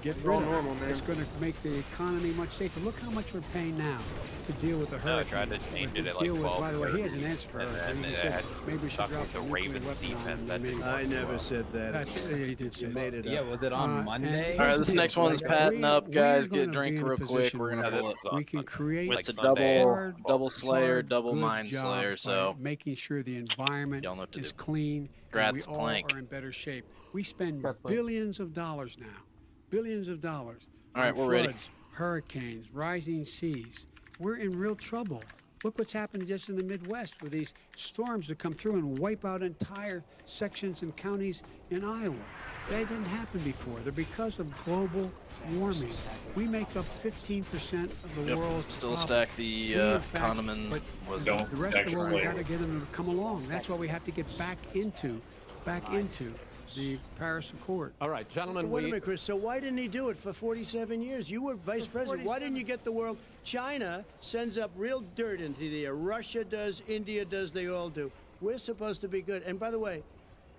get rid of. It's going to make the economy much safer. Look how much we're paying now to deal with the
I
hurricane.
tried to change it at like
deal with,
12.
by the way, he has an answer for
and
hurricanes.
then
He
I
said
had
maybe we should
talked
drop
with the
the nuclear
Ravens
weapon on
defense.
them,
That
maybe.
didn't
I never said that.
That's, he did say
You
that.
made it
Yeah,
up.
was it on
And
Monday?
here's
All right,
the
this
deal.
next one's
Like,
padding up,
we're
guys.
gonna
Get a drink
be in a
real quick.
position
We're
where
gonna pull it.
we can create
It's a
Sunday.
double Slayer,
hard,
double
good
Mind
jobs
Slayer.
by
So
making sure the environment
Y'all know what to
is
do.
clean
Grats
and we all
plank.
are in better shape. We spend billions of dollars now, billions of dollars.
All right,
on
we're ready.
floods, hurricanes, rising seas. We're in real trouble. Look what's happened just in the Midwest with these storms that come through and wipe out entire sections and counties in Iowa. That didn't happen before. They're because of global warming. We make up 15% of the
Yep,
world's
still
problem.
stack the
We, in fact,
Kahneman
but
was
Don't
the rest
stack
of
it
the world, we
slayer.
got to get them to come along. That's why we have to get back into the Paris Accord.
All right, gentlemen,
Wait a minute, Chris. So why didn't he do it for 47 years? You were vice president. Why didn't you get the world? China sends up real dirt into the air. Russia does. India does. They all do. We're supposed to be good. And by the way,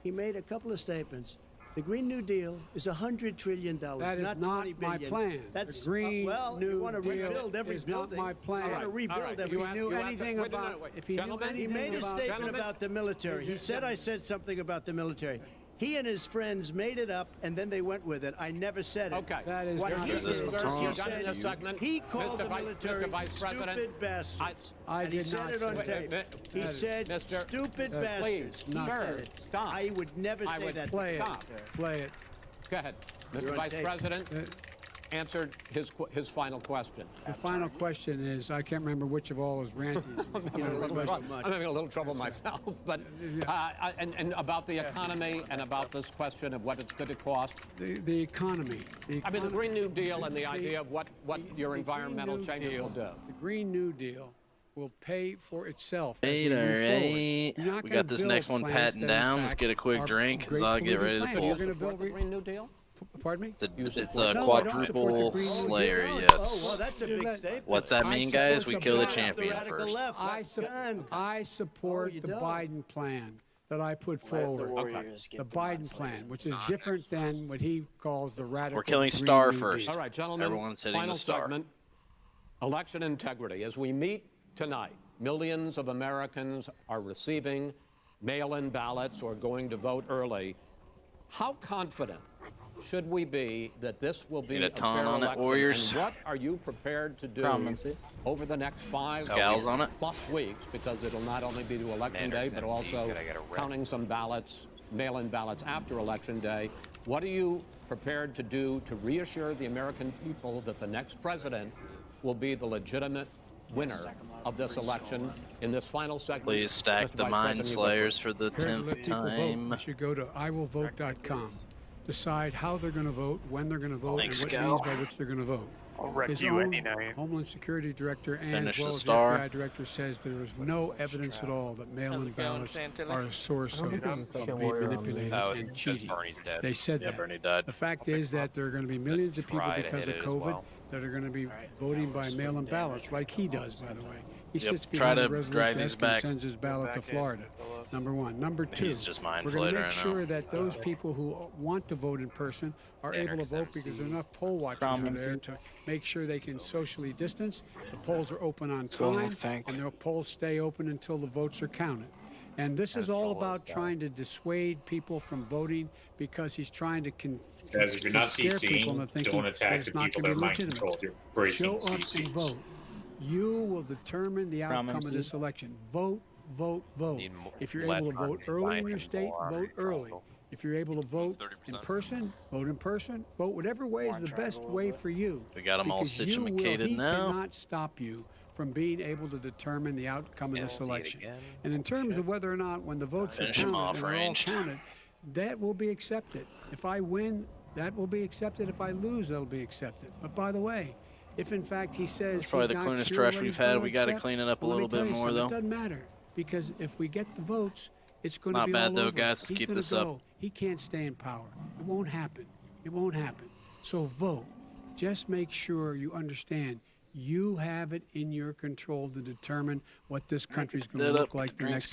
he made a couple of statements. The Green New Deal is $100 trillion.
That is
not
not
20
my
billion.
plan.
That's
The Green
well,
New
you want to
Deal
rebuild every
is not
building.
my plan.
You want to rebuild
All right,
every.
If he knew
you have to-
anything
wait a
about,
minute, wait.
if he
Gentlemen,
knew
He
anything
made a
about,
statement
Gentlemen?
about the military. He said I said something about the military. He and his friends made it up, and then they went with it. I never said it.
Okay.
That is
What
not
he
Here's this
did,
baton.
he
You're done in
said
this segment.
he called the
Mr.
military
Vice President,
stupid bastards.
I
and he
did
said
not
it on
say
tape.
that.
He
That is-
said
Mr.
stupid
Please,
bastards. He
not
said
sir.
it.
Stop.
I would never
I
say
would
that.
play it.
Stop.
Play it.
Go ahead.
You're
Mr.
on
Vice
tape.
President answered his final question.
The final question is, I can't remember which of all his rantings.
I'm having a little trouble myself, but and about the economy and about this question of what it's going to cost.
The economy.
I mean, the Green New Deal and the idea of what your
the
environmental
Green New
changes
Deal-
will do.
The Green New Deal will pay for itself. as we
All
move forward.
right.
You're not
We
gonna
got this
build
next one
plans
patting
that, in
down. Let's
fact,
get a quick
are
drink, 'cause
great
I'll get
polluting
ready to
plans.
pull.
You're gonna
Support
build
the Green New Deal?
Pardon me?
It's
No,
a
I don't support the
quadruple
Green New Deal.
Slayer,
Oh,
yes.
well, that's a
You're
big
not-
statement.
What's that
I
mean, guys?
support
We kill the
the
champion
radical
first.
left.
I support
you
the
don't.
Biden plan that I put
Let the
forward.
Warriors get
The
the
Biden
Biden
plan, which is different than what he calls the radical.
We're killing
Green
Star
New
first.
Deal.
All right, gentlemen.
Everyone's hitting
final
the star.
segment. Election integrity. As we meet tonight, millions of Americans are receiving mail-in ballots or going to vote early. How confident should we be that this will be
Need a
a
ton
fair
on it,
election?
Warriors.
And what are you prepared to do
Prominency.
over the next 5
Scowls on it.
plus weeks? Because it'll not only be to Election Day,
Manners
but
MC,
also
could I get a rep?
counting some ballots, mail-in ballots after Election Day. What are you prepared to do to reassure the American people that the next president will be the legitimate winner of this election in this final segment.
Please stack
Mr.
the
Vice
Mind
President, you go
Slayers
first.
for the
Prepared to
10th
let people vote,
time.
they should go to iwillvote.com. Decide how they're going to vote, when they're going to vote,
Thanks,
and what
Cal.
means by which they're going to vote.
I'll wreck
His
you
own
any night.
Homeland Security Director and
Finish
as well
the
as
star.
the FBI Director says there is no evidence at all that mail-in
How's it going,
ballots
Chantilly?
are a source of being manipulated
Oh,
and
because
cheated.
Bernie's dead.
They said
Yeah,
that.
Bernie died.
The fact is that there are going to be millions of people
Try to
because
hit
of
it as
COVID
well.
that are going to be voting by mail-in ballots, like he does, by the way. He
Yep,
sits
try
behind
to
the resolute
drag these
desk and
back.
sends his ballot to Florida. Number one. Number two,
He's just mind
we're going
flayed
to make
right now.
sure that those people who want to vote in person are able to vote because enough poll watchers are there to make sure they can socially distance. The polls are open on time, and the polls stay open until the votes are counted. And this is all about trying to dissuade people from voting because he's trying to
Guys, if you're not
scare people into
CCing,
thinking
don't
that
attack
it's
the
not
people
gonna
that
be
are mind
legitimate.
controlled. You're breaking
Show up and
CCs.
vote. You will determine the outcome of this election. Vote, vote, vote.
Need
If you're
less
able to vote
army
early in
flying
your
and
state,
more
vote
army
early.
trouble.
If you're able to vote in person, vote in person. Vote whatever way is the best way for you.
We got 'em all
Because you will-
situated
he
now.
cannot stop you from being able to determine the outcome of this
see it
election.
again.
And in terms of whether or not, when the votes are
Finish him
counted,
off
and they're all
ranged.
counted, that will be accepted. If I win, that will be accepted. If I lose, that'll be accepted. But by the way, if in fact he says
It's probably
he
the
got
cleanest
sure
trash
what
we've
he's
had.
gonna
We gotta
accept,
clean it up a
well, let me
little bit
tell you
more,
something,
though.
It doesn't matter because if we get the votes, it's going to
Not
be
bad,
all
though,
over.
guys. Let's
He's
keep
gonna
this up.
go. He can't stay in power. It won't happen. It won't happen. So vote. Just make sure you understand. You have it in your control to determine what this country's going to
That
look
up.
like the
Drinks
next